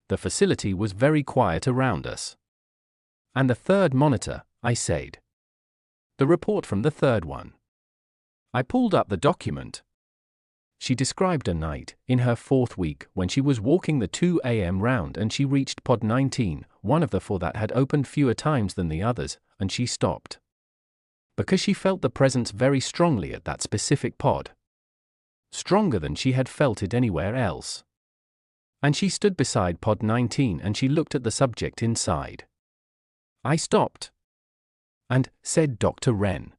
The facility was very quiet around us. And the 3rd monitor, I said. The report from the 3rd one. I pulled up the document. She described a night, in her 4th week, when she was walking the 2 a.m. round and she reached pod 19, one of the 4 that had opened fewer times than the others, and she stopped. Because she felt the presence very strongly at that specific pod. Stronger than she had felt it anywhere else. And she stood beside pod 19 and she looked at the subject inside. I stopped. And, said Dr. Wren.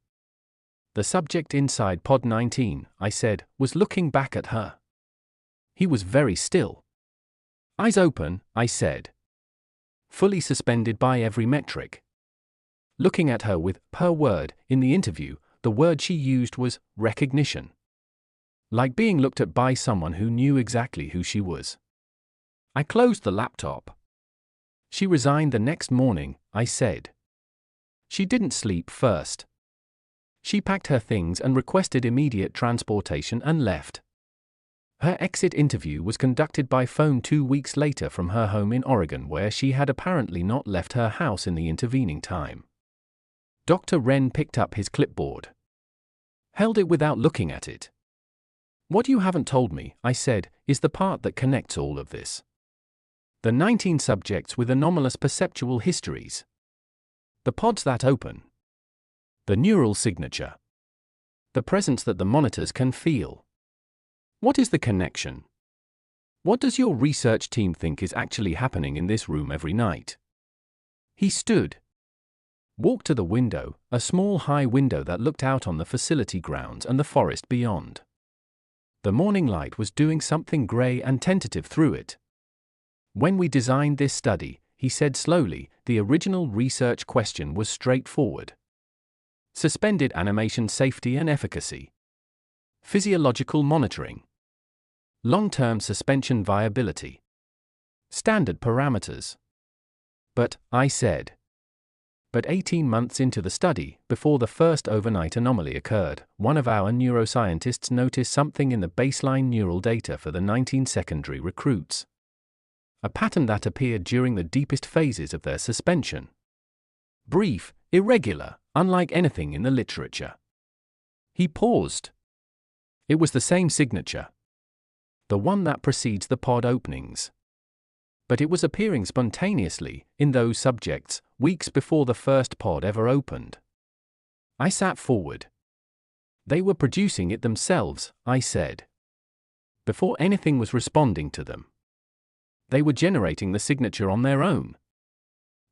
The subject inside pod 19, I said, was looking back at her. He was very still. Eyes open, I said. Fully suspended by every metric. Looking at her with, per word, in the interview, the word she used was, recognition. Like being looked at by someone who knew exactly who she was. I closed the laptop. She resigned the next morning, I said. She didn't sleep first. She packed her things and requested immediate transportation and left. Her exit interview was conducted by phone 2 weeks later from her home in Oregon, where she had apparently not left her house in the intervening time. Dr. Wren picked up his clipboard. Held it without looking at it. What you haven't told me, I said, is the part that connects all of this. The 19 subjects with anomalous perceptual histories. The pods that open. The neural signature. The presence that the monitors can feel. What is the connection? What does your research team think is actually happening in this room every night? He stood. Walked to the window, a small high window that looked out on the facility grounds and the forest beyond. The morning light was doing something grey and tentative through it. When we designed this study, he said slowly, the original research question was straightforward. Suspended animation safety and efficacy. Physiological monitoring. Long-term suspension viability. Standard parameters. But, I said. But 18 months into the study, before the first overnight anomaly occurred, one of our neuroscientists noticed something in the baseline neural data for the 19 secondary recruits. A pattern that appeared during the deepest phases of their suspension. Brief, irregular, unlike anything in the literature. He paused. It was the same signature. The one that precedes the pod openings. But it was appearing spontaneously, in those subjects, weeks before the first pod ever opened. I sat forward. They were producing it themselves, I said. Before anything was responding to them. They were generating the signature on their own.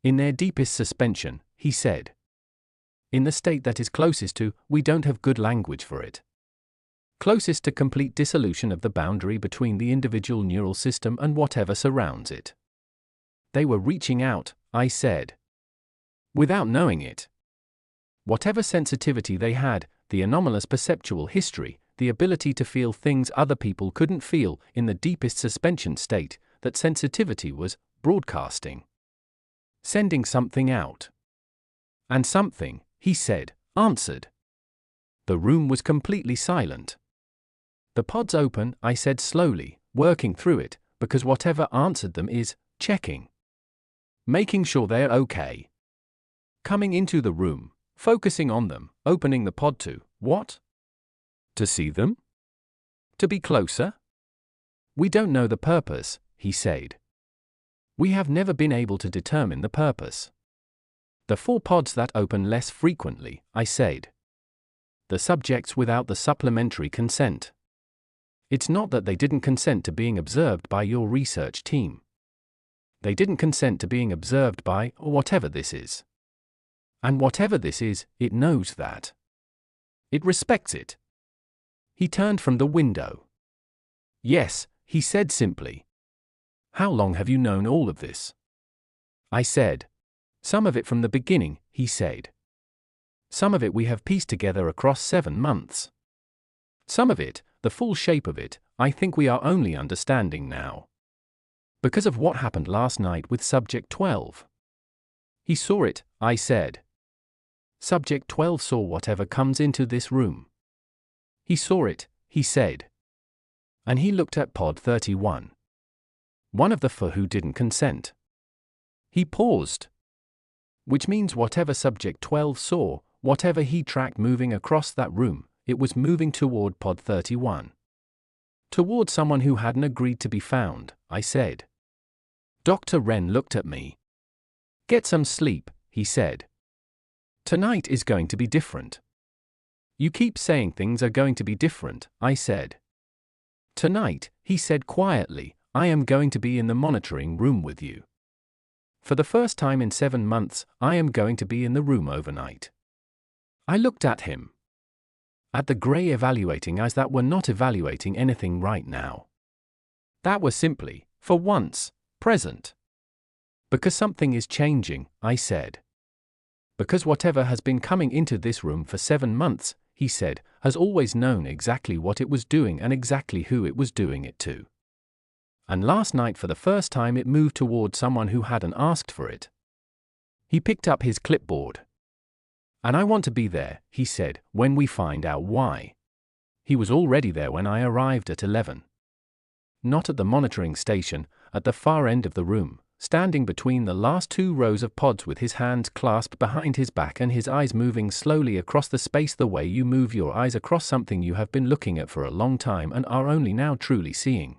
In their deepest suspension, he said. In the state that is closest to, we don't have good language for it. Closest to complete dissolution of the boundary between the individual neural system and whatever surrounds it. They were reaching out, I said. Without knowing it. Whatever sensitivity they had, the anomalous perceptual history, the ability to feel things other people couldn't feel in the deepest suspension state, that sensitivity was broadcasting. Sending something out. And something, he said, answered. The room was completely silent. The pods open, I said slowly, working through it, because whatever answered them is checking. Making sure they're okay. Coming into the room, focusing on them, opening the pod to, what? To see them? To be closer? We don't know the purpose, he said. We have never been able to determine the purpose. The 4 pods that open less frequently, I said. The subjects without the supplementary consent. It's not that they didn't consent to being observed by your research team. They didn't consent to being observed by, or whatever this is. And whatever this is, it knows that. It respects it. He turned from the window. Yes, he said simply. How long have you known all of this? I said. Some of it from the beginning, he said. Some of it we have pieced together across 7 months. Some of it, the full shape of it, I think we are only understanding now. Because of what happened last night with Subject 12. He saw it, I said. Subject 12 saw whatever comes into this room. He saw it, he said. And he looked at Pod 31. One of the 4 who didn't consent. He paused. Which means whatever Subject 12 saw, whatever he tracked moving across that room, it was moving toward Pod 31. Toward someone who hadn't agreed to be found, I said. Dr. Wren looked at me. Get some sleep, he said. Tonight is going to be different. You keep saying things are going to be different, I said. Tonight, he said quietly, I am going to be in the monitoring room with you. For the first time in 7 months, I am going to be in the room overnight. I looked at him. At the grey evaluating eyes that were not evaluating anything right now. That was simply, for once, present. Because something is changing, I said. Because whatever has been coming into this room for 7 months, he said, has always known exactly what it was doing and exactly who it was doing it to. And last night for the first time it moved toward someone who hadn't asked for it. He picked up his clipboard. And I want to be there, he said, when we find out why. He was already there when I arrived at 11. Not at the monitoring station, at the far end of the room, standing between the last two rows of pods with his hands clasped behind his back and his eyes moving slowly across the space the way you move your eyes across something you have been looking at for a long time and are only now truly seeing.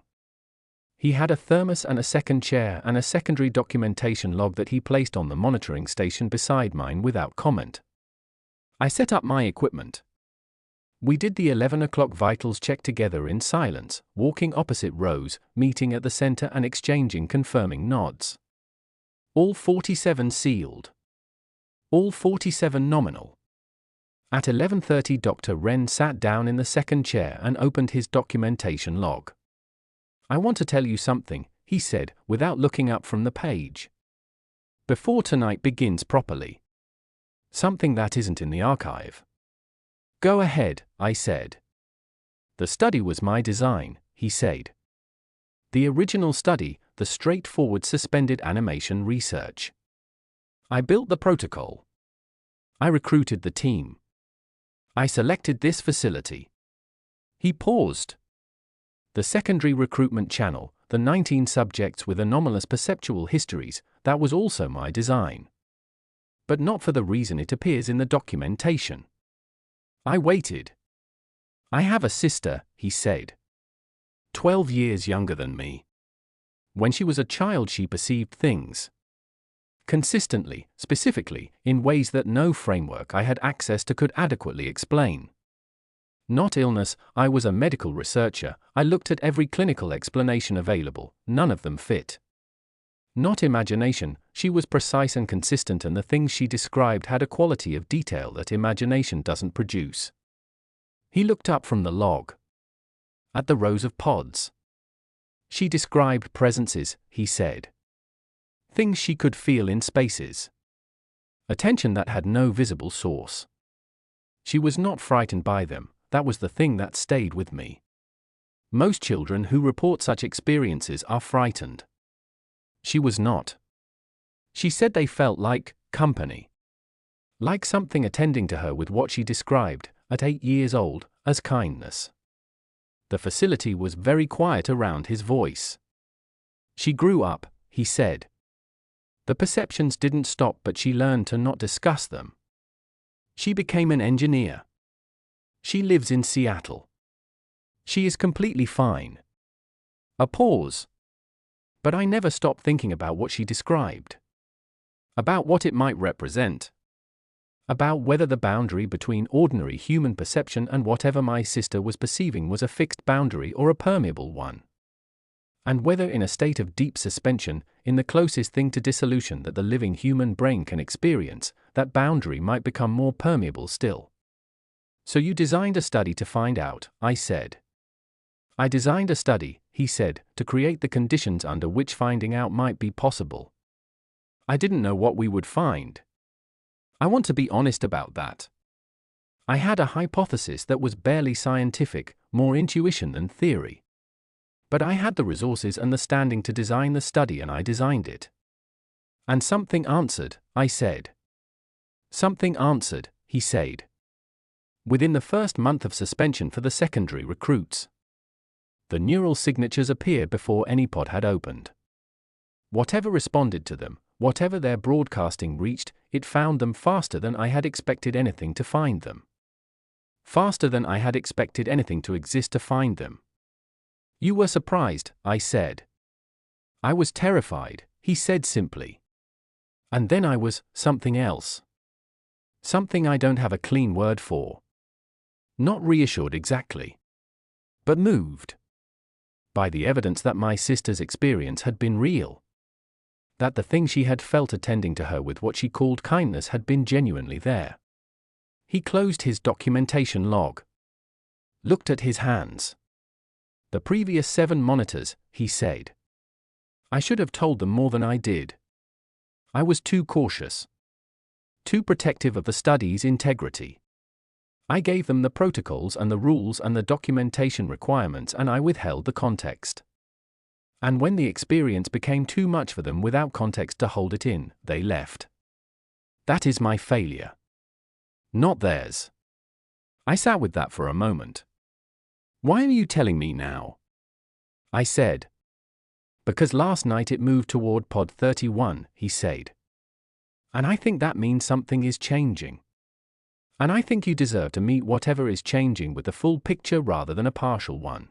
He had a thermos and a second chair and a secondary documentation log that he placed on the monitoring station beside mine without comment. I set up my equipment. We did the 11 o'clock vitals check together in silence, walking opposite rows, meeting at the center and exchanging confirming nods. All 47 sealed. All 47 nominal. At 11:30 Dr. Wren sat down in the second chair and opened his documentation log. "I want to tell you something," he said, without looking up from the page. "Before tonight begins properly. Something that isn't in the archive." "Go ahead," I said. "The study was my design," he said. "The original study, the straightforward suspended animation research. I built the protocol. I recruited the team. I selected this facility." He paused. "The secondary recruitment channel, the 19 subjects with anomalous perceptual histories, that was also my design. But not for the reason it appears in the documentation." I waited. "I have a sister," he said. 12 years younger than me. When she was a child she perceived things. Consistently, specifically, in ways that no framework I had access to could adequately explain. Not illness, I was a medical researcher, I looked at every clinical explanation available, none of them fit. Not imagination, she was precise and consistent and the things she described had a quality of detail that imagination doesn't produce. He looked up from the log. At the rows of pods. She described presences, he said. Things she could feel in spaces. Attention that had no visible source. She was not frightened by them, that was the thing that stayed with me. Most children who report such experiences are frightened. She was not. She said they felt like company. Like something attending to her with what she described, at 8 years old, as kindness. The facility was very quiet around his voice. She grew up, he said. The perceptions didn't stop but she learned to not discuss them. She became an engineer. She lives in Seattle. She is completely fine. A pause. But I never stopped thinking about what she described. About what it might represent. About whether the boundary between ordinary human perception and whatever my sister was perceiving was a fixed boundary or a permeable one. And whether in a state of deep suspension, in the closest thing to dissolution that the living human brain can experience, that boundary might become more permeable still. So you designed a study to find out, I said. I designed a study, he said, to create the conditions under which finding out might be possible. I didn't know what we would find. I want to be honest about that. I had a hypothesis that was barely scientific, more intuition than theory. But I had the resources and the standing to design the study and I designed it. And something answered, I said. Something answered, he said. Within the first month of suspension for the secondary recruits. The neural signatures appeared before any pod had opened. Whatever responded to them, whatever their broadcasting reached, it found them faster than I had expected anything to find them. Faster than I had expected anything to exist to find them. You were surprised, I said. I was terrified, he said simply. And then I was something else. Something I don't have a clean word for. Not reassured exactly. But moved. By the evidence that my sister's experience had been real. That the thing she had felt attending to her with what she called kindness had been genuinely there. He closed his documentation log. Looked at his hands. The previous 7 monitors, he said. I should have told them more than I did. I was too cautious. Too protective of the study's integrity. I gave them the protocols and the rules and the documentation requirements and I withheld the context. And when the experience became too much for them without context to hold it in, they left. That is my failure. Not theirs. I sat with that for a moment. Why are you telling me now? I said. Because last night it moved toward pod 31, he said. And I think that means something is changing. And I think you deserve to meet whatever is changing with the full picture rather than a partial one.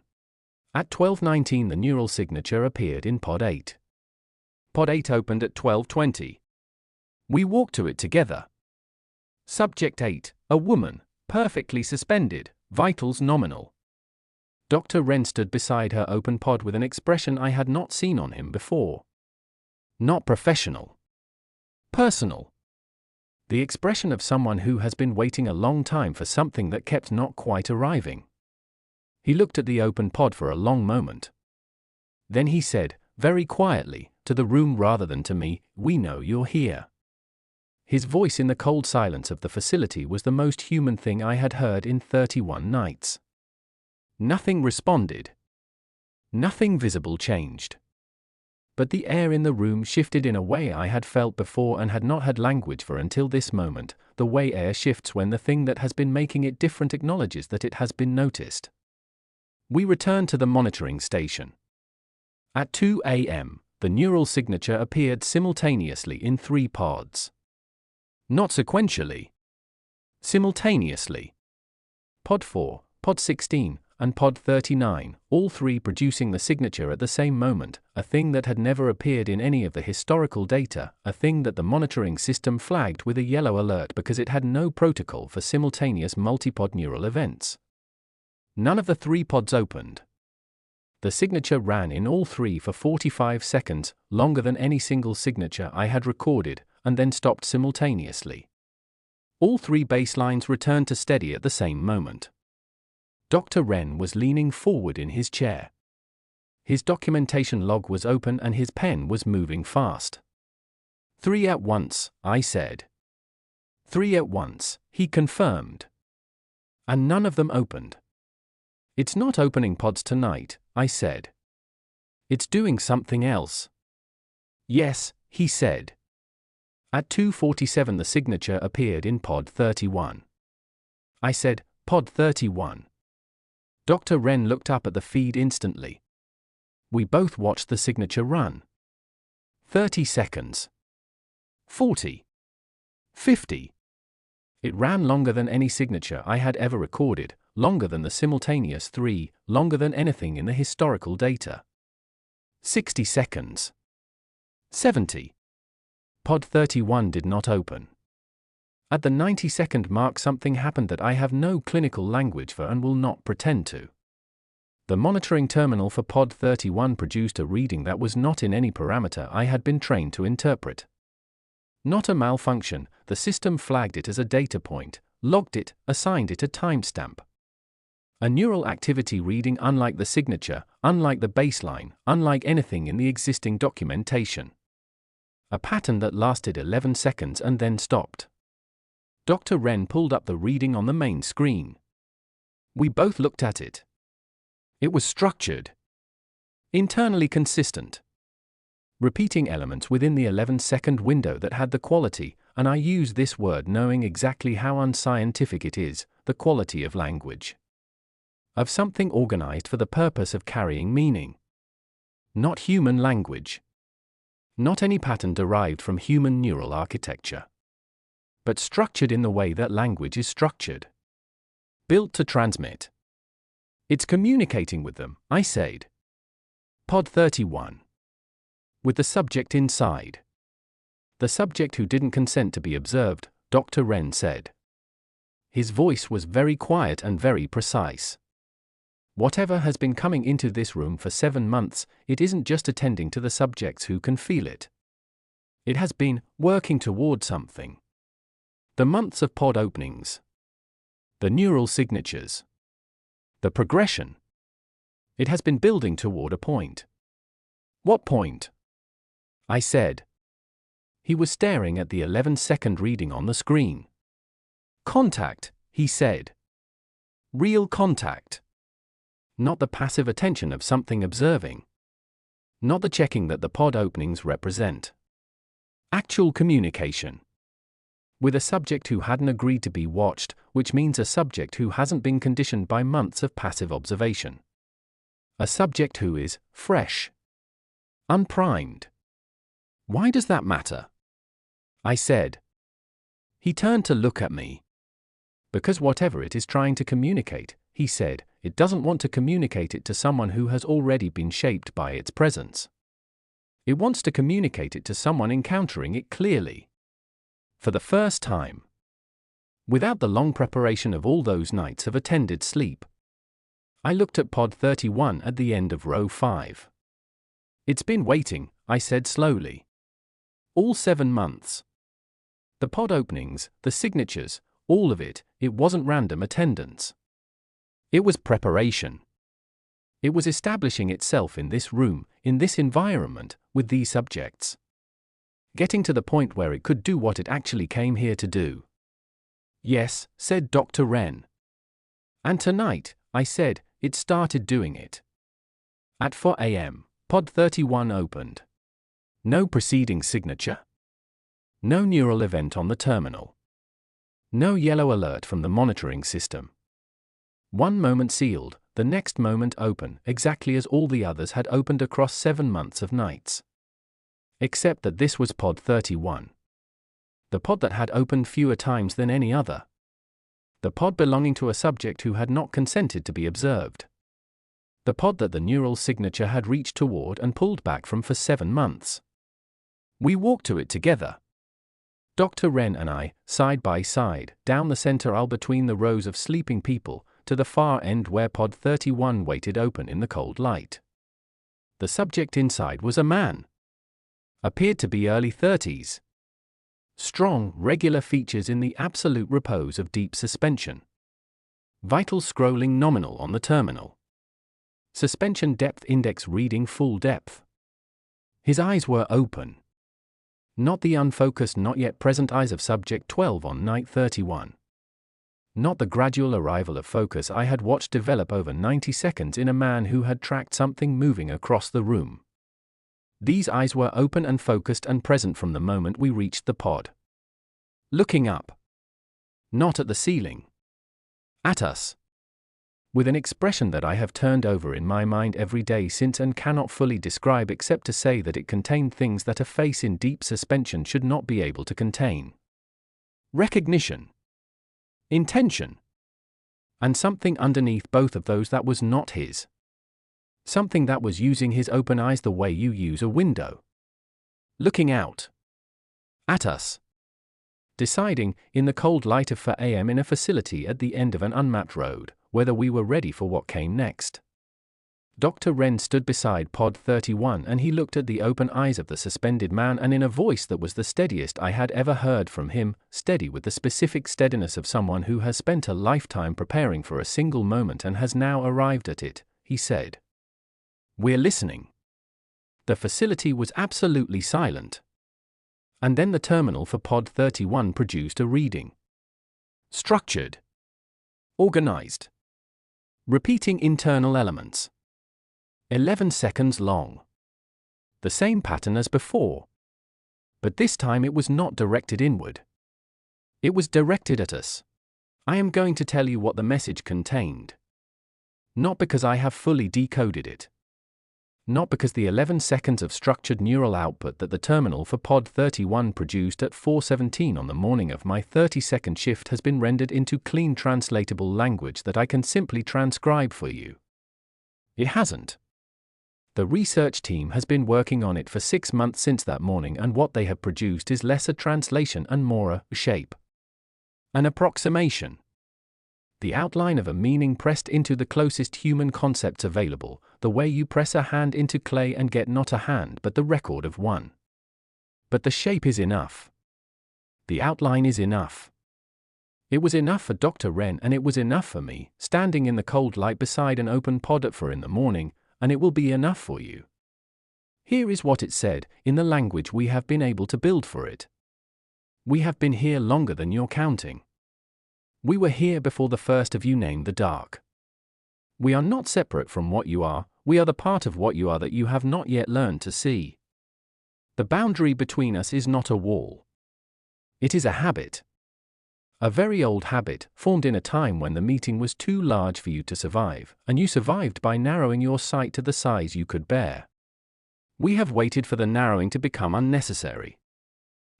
At 12:19 the neural signature appeared in pod 8. Pod 8 opened at 12:20. We walked to it together. Subject 8, a woman, perfectly suspended, vitals nominal. Dr. Wren stood beside her open pod with an expression I had not seen on him before. Not professional. Personal. The expression of someone who has been waiting a long time for something that kept not quite arriving. He looked at the open pod for a long moment. Then he said, very quietly, to the room rather than to me, "We know you're here." His voice in the cold silence of the facility was the most human thing I had heard in 31 nights. Nothing responded. Nothing visible changed. But the air in the room shifted in a way I had felt before and had not had language for until this moment, the way air shifts when the thing that has been making it different acknowledges that it has been noticed. We returned to the monitoring station. At 2 a.m., the neural signature appeared simultaneously in 3 pods. Not sequentially. Simultaneously. Pod 4, Pod 16, and Pod 39, all 3 producing the signature at the same moment, a thing that had never appeared in any of the historical data, a thing that the monitoring system flagged with a yellow alert because it had no protocol for simultaneous multipod neural events. None of the 3 pods opened. The signature ran in all 3 for 45 seconds, longer than any single signature I had recorded, and then stopped simultaneously. All 3 baselines returned to steady at the same moment. Dr. Wren was leaning forward in his chair. His documentation log was open and his pen was moving fast. 3 at once, I said. 3 at once, he confirmed. And none of them opened. It's not opening pods tonight, I said. It's doing something else. Yes, he said. At 2:47 the signature appeared in pod 31. I said, pod 31. Dr. Wren looked up at the feed instantly. We both watched the signature run. 30 seconds. 40. 50. It ran longer than any signature I had ever recorded, longer than the simultaneous 3, longer than anything in the historical data. 60 seconds. 70. Pod 31 did not open. At the 90-second mark something happened that I have no clinical language for and will not pretend to. The monitoring terminal for pod 31 produced a reading that was not in any parameter I had been trained to interpret. Not a malfunction, the system flagged it as a data point, logged it, assigned it a timestamp. A neural activity reading unlike the signature, unlike the baseline, unlike anything in the existing documentation. A pattern that lasted 11 seconds and then stopped. Dr. Wren pulled up the reading on the main screen. We both looked at it. It was structured. Internally consistent. Repeating elements within the 11-second window that had the quality, and I use this word knowing exactly how unscientific it is, the quality of language. Of something organized for the purpose of carrying meaning. Not human language. Not any pattern derived from human neural architecture. But structured in the way that language is structured. Built to transmit. It's communicating with them, I said. Pod 31. With the subject inside. The subject who didn't consent to be observed, Dr. Wren said. His voice was very quiet and very precise. Whatever has been coming into this room for 7 months, it isn't just attending to the subjects who can feel it. It has been working toward something. The months of pod openings. The neural signatures. The progression. It has been building toward a point. What point? I said. He was staring at the 11-second reading on the screen. Contact, he said. Real contact. Not the passive attention of something observing. Not the checking that the pod openings represent. Actual communication. With a subject who hadn't agreed to be watched, which means a subject who hasn't been conditioned by months of passive observation. A subject who is fresh, unprimed. Why does that matter? I said. He turned to look at me. Because whatever it is trying to communicate, he said, it doesn't want to communicate it to someone who has already been shaped by its presence. It wants to communicate it to someone encountering it clearly. For the first time. Without the long preparation of all those nights of attended sleep. I looked at pod 31 at the end of row 5. It's been waiting, I said slowly. All 7 months. The pod openings, the signatures, all of it, it wasn't random attendance. It was preparation. It was establishing itself in this room, in this environment, with these subjects. Getting to the point where it could do what it actually came here to do. Yes, said Dr. Wren. And tonight, I said, it started doing it. At 4 a.m., pod 31 opened. No preceding signature. No neural event on the terminal. No yellow alert from the monitoring system. One moment sealed, the next moment open, exactly as all the others had opened across 7 months of nights. Except that this was pod 31. The pod that had opened fewer times than any other. The pod belonging to a subject who had not consented to be observed. The pod that the neural signature had reached toward and pulled back from for 7 months. We walked to it together. Dr. Wren and I, side by side, down the center aisle between the rows of sleeping people, to the far end where pod 31 waited open in the cold light. The subject inside was a man. Appeared to be early 30s. Strong, regular features in the absolute repose of deep suspension. Vital scrolling nominal on the terminal. Suspension depth index reading full depth. His eyes were open. Not the unfocused, not yet present eyes of subject 12 on night 31. Not the gradual arrival of focus I had watched develop over 90 seconds in a man who had tracked something moving across the room. These eyes were open and focused and present from the moment we reached the pod. Looking up. Not at the ceiling. At us. With an expression that I have turned over in my mind every day since and cannot fully describe except to say that it contained things that a face in deep suspension should not be able to contain. Recognition. Intention. And something underneath both of those that was not his. Something that was using his open eyes the way you use a window. Looking out. At us. Deciding, in the cold light of 4 a.m. in a facility at the end of an unmapped road, whether we were ready for what came next. Dr. Wren stood beside pod 31 and he looked at the open eyes of the suspended man and in a voice that was the steadiest I had ever heard from him, steady with the specific steadiness of someone who has spent a lifetime preparing for a single moment and has now arrived at it, he said. We're listening. The facility was absolutely silent. And then the terminal for pod 31 produced a reading. Structured. Organized. Repeating internal elements. 11 seconds long. The same pattern as before. But this time it was not directed inward. It was directed at us. I am going to tell you what the message contained. Not because I have fully decoded it. Not because the 11 seconds of structured neural output that the terminal for pod 31 produced at 4:17 on the morning of my 30-second shift has been rendered into clean translatable language that I can simply transcribe for you. It hasn't. The research team has been working on it for 6 months since that morning, and what they have produced is less a translation and more a shape. An approximation. The outline of a meaning pressed into the closest human concepts available, the way you press a hand into clay and get not a hand but the record of one. But the shape is enough. The outline is enough. It was enough for Dr. Wren and it was enough for me, standing in the cold light beside an open pod at 4 in the morning, and it will be enough for you. Here is what it said, in the language we have been able to build for it. We have been here longer than you're counting. We were here before the first of you named the dark. We are not separate from what you are, we are the part of what you are that you have not yet learned to see. The boundary between us is not a wall. It is a habit. A very old habit, formed in a time when the meeting was too large for you to survive, and you survived by narrowing your sight to the size you could bear. We have waited for the narrowing to become unnecessary.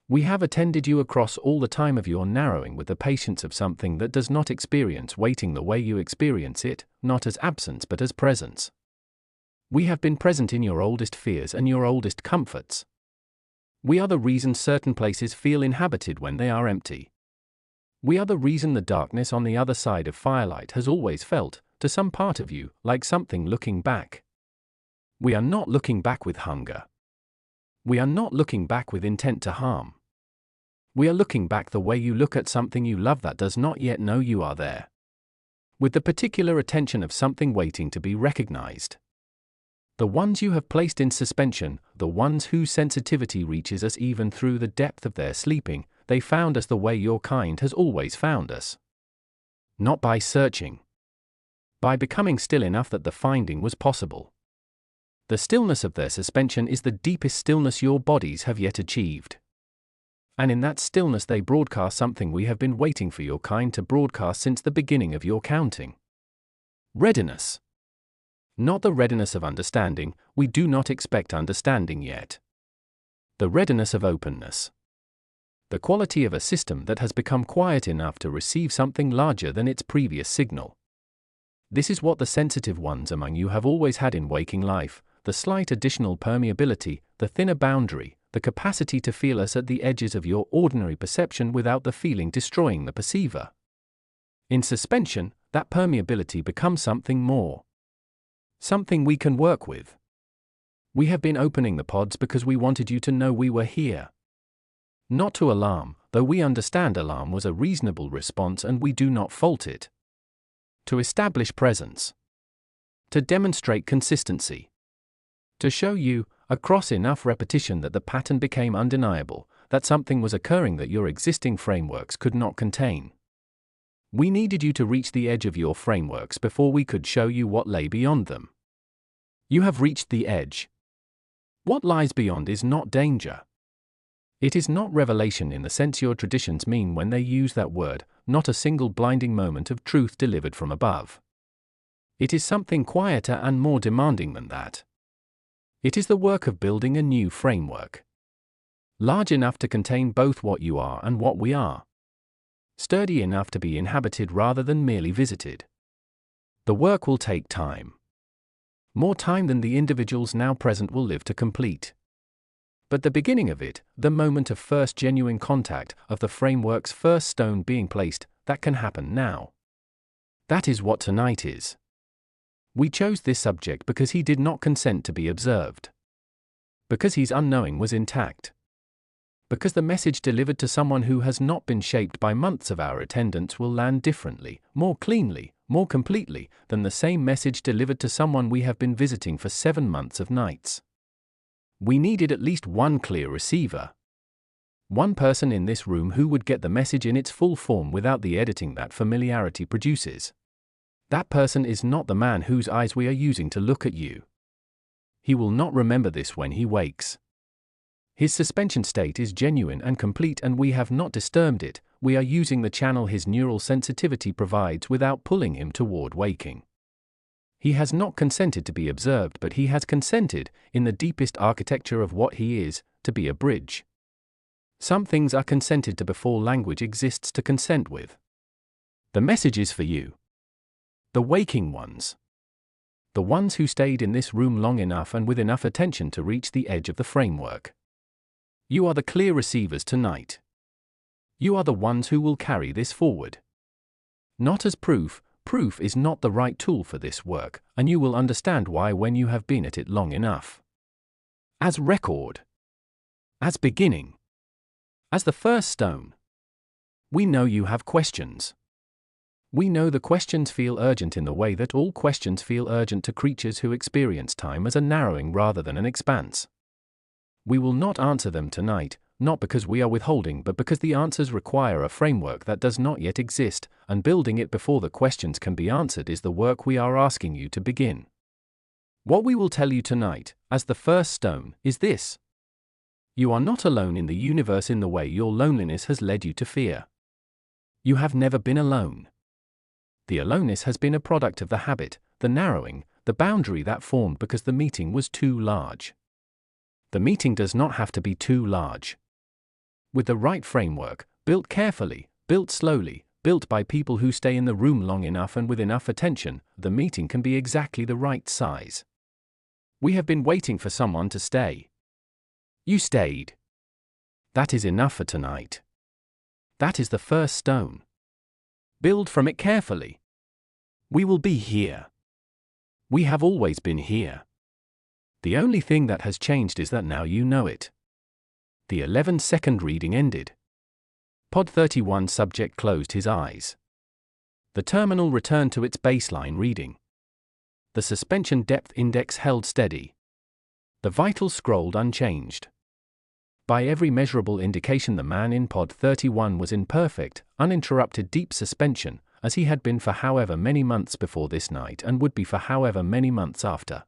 We have attended you across all the time of your narrowing with the patience of something that does not experience waiting the way you experience it, not as absence but as presence. We have been present in your oldest fears and your oldest comforts. We are the reason certain places feel inhabited when they are empty. We are the reason the darkness on the other side of firelight has always felt, to some part of you, like something looking back. We are not looking back with hunger. We are not looking back with intent to harm. We are looking back the way you look at something you love that does not yet know you are there. With the particular attention of something waiting to be recognized. The ones you have placed in suspension, the ones whose sensitivity reaches us even through the depth of their sleeping, they found us the way your kind has always found us. Not by searching. By becoming still enough that the finding was possible. The stillness of their suspension is the deepest stillness your bodies have yet achieved. And in that stillness they broadcast something we have been waiting for your kind to broadcast since the beginning of your counting. Readiness. Not the readiness of understanding, we do not expect understanding yet. The readiness of openness. The quality of a system that has become quiet enough to receive something larger than its previous signal. This is what the sensitive ones among you have always had in waking life, the slight additional permeability, the thinner boundary, the capacity to feel us at the edges of your ordinary perception without the feeling destroying the perceiver. In suspension, that permeability becomes something more. Something we can work with. We have been opening the pods because we wanted you to know we were here. Not to alarm, though we understand alarm was a reasonable response and we do not fault it. To establish presence. To demonstrate consistency. To show you, across enough repetition that the pattern became undeniable, that something was occurring that your existing frameworks could not contain. We needed you to reach the edge of your frameworks before we could show you what lay beyond them. You have reached the edge. What lies beyond is not danger. It is not revelation in the sense your traditions mean when they use that word, not a single blinding moment of truth delivered from above. It is something quieter and more demanding than that. It is the work of building a new framework. Large enough to contain both what you are and what we are. Sturdy enough to be inhabited rather than merely visited. The work will take time. More time than the individuals now present will live to complete. But the beginning of it, the moment of first genuine contact, of the framework's first stone being placed, that can happen now. That is what tonight is. We chose this subject because he did not consent to be observed. Because his unknowing was intact. Because the message delivered to someone who has not been shaped by months of our attendance will land differently, more cleanly, more completely, than the same message delivered to someone we have been visiting for 7 months of nights. We needed at least one clear receiver. One person in this room who would get the message in its full form without the editing that familiarity produces. That person is not the man whose eyes we are using to look at you. He will not remember this when he wakes. His suspension state is genuine and complete and we have not disturbed it, we are using the channel his neural sensitivity provides without pulling him toward waking. He has not consented to be observed but he has consented, in the deepest architecture of what he is, to be a bridge. Some things are consented to before language exists to consent with. The message is for you. The waking ones. The ones who stayed in this room long enough and with enough attention to reach the edge of the framework. You are the clear receivers tonight. You are the ones who will carry this forward. Not as proof, proof is not the right tool for this work, and you will understand why when you have been at it long enough. As record. As beginning. As the first stone. We know you have questions. We know the questions feel urgent in the way that all questions feel urgent to creatures who experience time as a narrowing rather than an expanse. We will not answer them tonight, not because we are withholding but because the answers require a framework that does not yet exist, and building it before the questions can be answered is the work we are asking you to begin. What we will tell you tonight, as the first stone, is this. You are not alone in the universe in the way your loneliness has led you to fear. You have never been alone. The aloneness has been a product of the habit, the narrowing, the boundary that formed because the meeting was too large. The meeting does not have to be too large. With the right framework, built carefully, built slowly, built by people who stay in the room long enough and with enough attention, the meeting can be exactly the right size. We have been waiting for someone to stay. You stayed. That is enough for tonight. That is the first stone. Build from it carefully. We will be here. We have always been here. The only thing that has changed is that now you know it. The 11-second reading ended. Pod 31 subject closed his eyes. The terminal returned to its baseline reading. The suspension depth index held steady. The vitals scrolled unchanged. By every measurable indication, the man in Pod 31 was in perfect, uninterrupted deep suspension, as he had been for however many months before this night and would be for however many months after.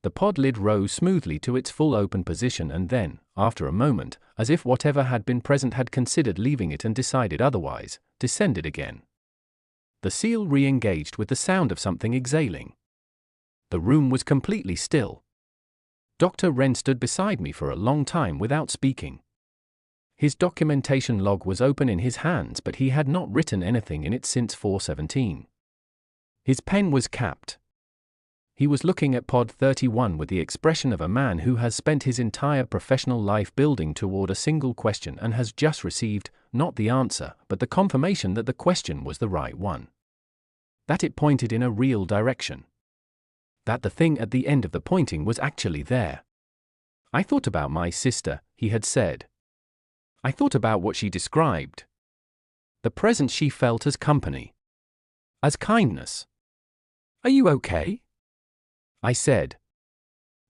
The pod lid rose smoothly to its full open position and then, after a moment, as if whatever had been present had considered leaving it and decided otherwise, descended again. The seal re-engaged with the sound of something exhaling. The room was completely still. Dr. Wren stood beside me for a long time without speaking. His documentation log was open in his hands, but he had not written anything in it since 417. His pen was capped. He was looking at Pod 31 with the expression of a man who has spent his entire professional life building toward a single question and has just received, not the answer, but the confirmation that the question was the right one. That it pointed in a real direction. That the thing at the end of the pointing was actually there. I thought about my sister, he had said. I thought about what she described. The presence she felt as company. As kindness. Are you okay? I said.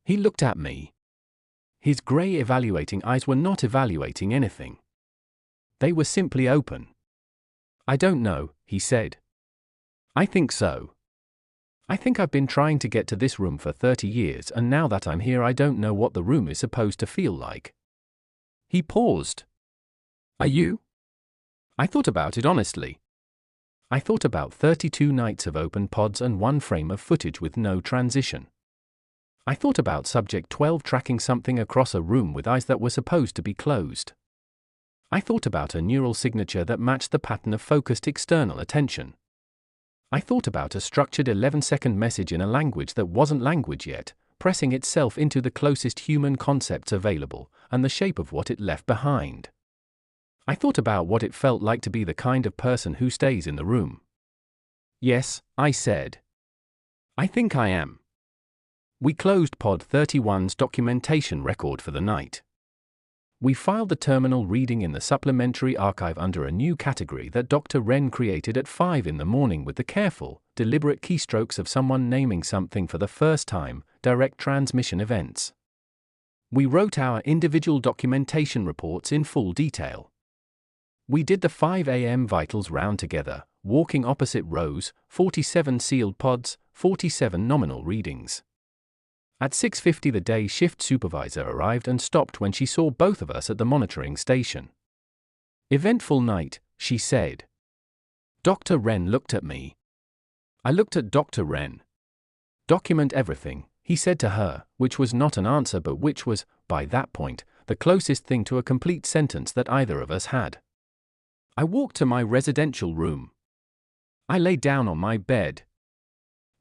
He looked at me. His grey evaluating eyes were not evaluating anything. They were simply open. I don't know, he said. I think so. I think I've been trying to get to this room for 30 years and now that I'm here I don't know what the room is supposed to feel like. He paused. Are you? I thought about it honestly. I thought about 32 nights of open pods and one frame of footage with no transition. I thought about Subject 12 tracking something across a room with eyes that were supposed to be closed. I thought about a neural signature that matched the pattern of focused external attention. I thought about a structured 11-second message in a language that wasn't language yet, pressing itself into the closest human concepts available, and the shape of what it left behind. I thought about what it felt like to be the kind of person who stays in the room. Yes, I said. I think I am. We closed Pod 31's documentation record for the night. We filed the terminal reading in the supplementary archive under a new category that Dr. Wren created at 5 in the morning with the careful, deliberate keystrokes of someone naming something for the first time, direct transmission events. We wrote our individual documentation reports in full detail. We did the 5 a.m. vitals round together, walking opposite rows, 47 sealed pods, 47 nominal readings. At 6:50 the day shift supervisor arrived and stopped when she saw both of us at the monitoring station. Eventful night, she said. Dr. Wren looked at me. I looked at Dr. Wren. Document everything, he said to her, which was not an answer but which was, by that point, the closest thing to a complete sentence that either of us had. I walked to my residential room. I lay down on my bed.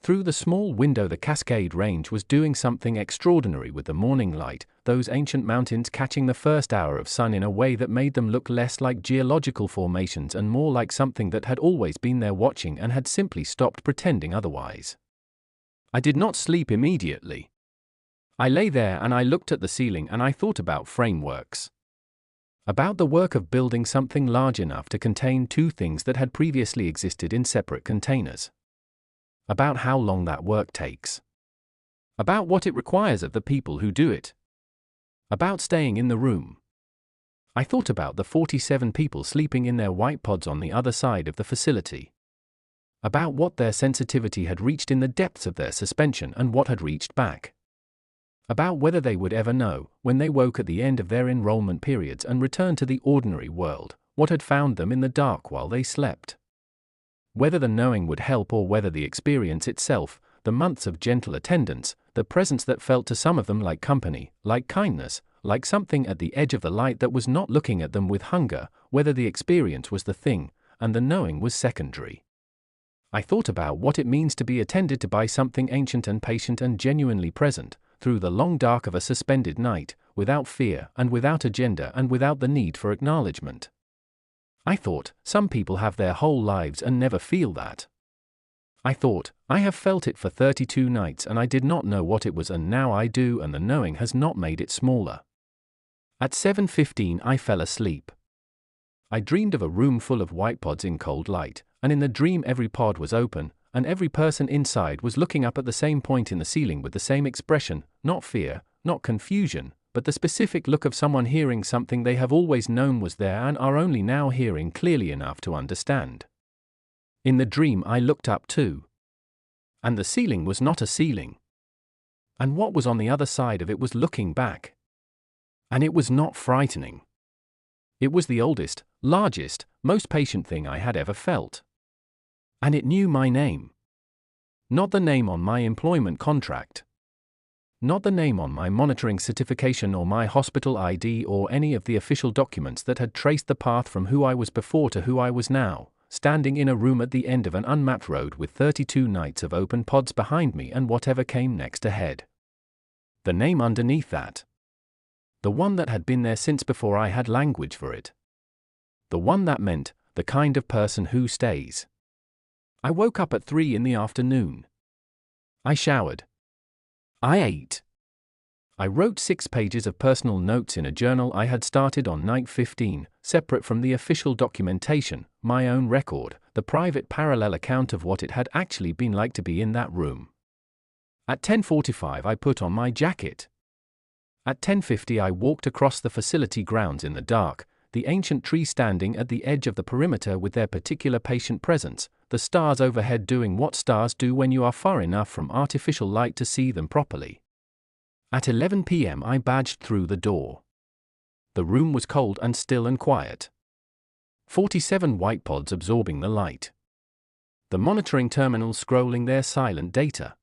Through the small window the Cascade Range was doing something extraordinary with the morning light, those ancient mountains catching the first hour of sun in a way that made them look less like geological formations and more like something that had always been there watching and had simply stopped pretending otherwise. I did not sleep immediately. I lay there and I looked at the ceiling and I thought about frameworks. About the work of building something large enough to contain two things that had previously existed in separate containers. About how long that work takes. About what it requires of the people who do it. About staying in the room. I thought about the 47 people sleeping in their white pods on the other side of the facility. About what their sensitivity had reached in the depths of their suspension and what had reached back. About whether they would ever know, when they woke at the end of their enrollment periods and returned to the ordinary world, what had found them in the dark while they slept. Whether the knowing would help or whether the experience itself, the months of gentle attendance, the presence that felt to some of them like company, like kindness, like something at the edge of the light that was not looking at them with hunger, whether the experience was the thing, and the knowing was secondary. I thought about what it means to be attended to by something ancient and patient and genuinely present, through the long dark of a suspended night, without fear and without agenda and without the need for acknowledgement. I thought, some people have their whole lives and never feel that. I thought, I have felt it for 32 nights and I did not know what it was, and now I do, and the knowing has not made it smaller. At 7:15 I fell asleep. I dreamed of a room full of white pods in cold light, and in the dream every pod was open, and every person inside was looking up at the same point in the ceiling with the same expression, not fear, not confusion, but the specific look of someone hearing something they have always known was there and are only now hearing clearly enough to understand. In the dream I looked up too. And the ceiling was not a ceiling. And what was on the other side of it was looking back. And it was not frightening. It was the oldest, largest, most patient thing I had ever felt. And it knew my name. Not the name on my employment contract. Not the name on my monitoring certification or my hospital ID or any of the official documents that had traced the path from who I was before to who I was now, standing in a room at the end of an unmapped road with 32 nights of open pods behind me and whatever came next ahead. The name underneath that. The one that had been there since before I had language for it. The one that meant, the kind of person who stays. I woke up at 3 in the afternoon. I showered. I ate. I wrote 6 pages of personal notes in a journal I had started on night 15, separate from the official documentation, my own record, the private parallel account of what it had actually been like to be in that room. At 10:45 I put on my jacket. At 10:50 I walked across the facility grounds in the dark, the ancient trees standing at the edge of the perimeter with their particular patient presence, the stars overhead doing what stars do when you are far enough from artificial light to see them properly. At 11 p.m. I badged through the door. The room was cold and still and quiet. 47 white pods absorbing the light. The monitoring terminals scrolling their silent data.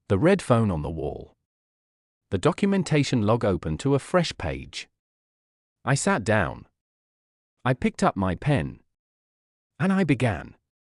The red phone on the wall. The documentation log open to a fresh page. I sat down. I picked up my pen. And I began.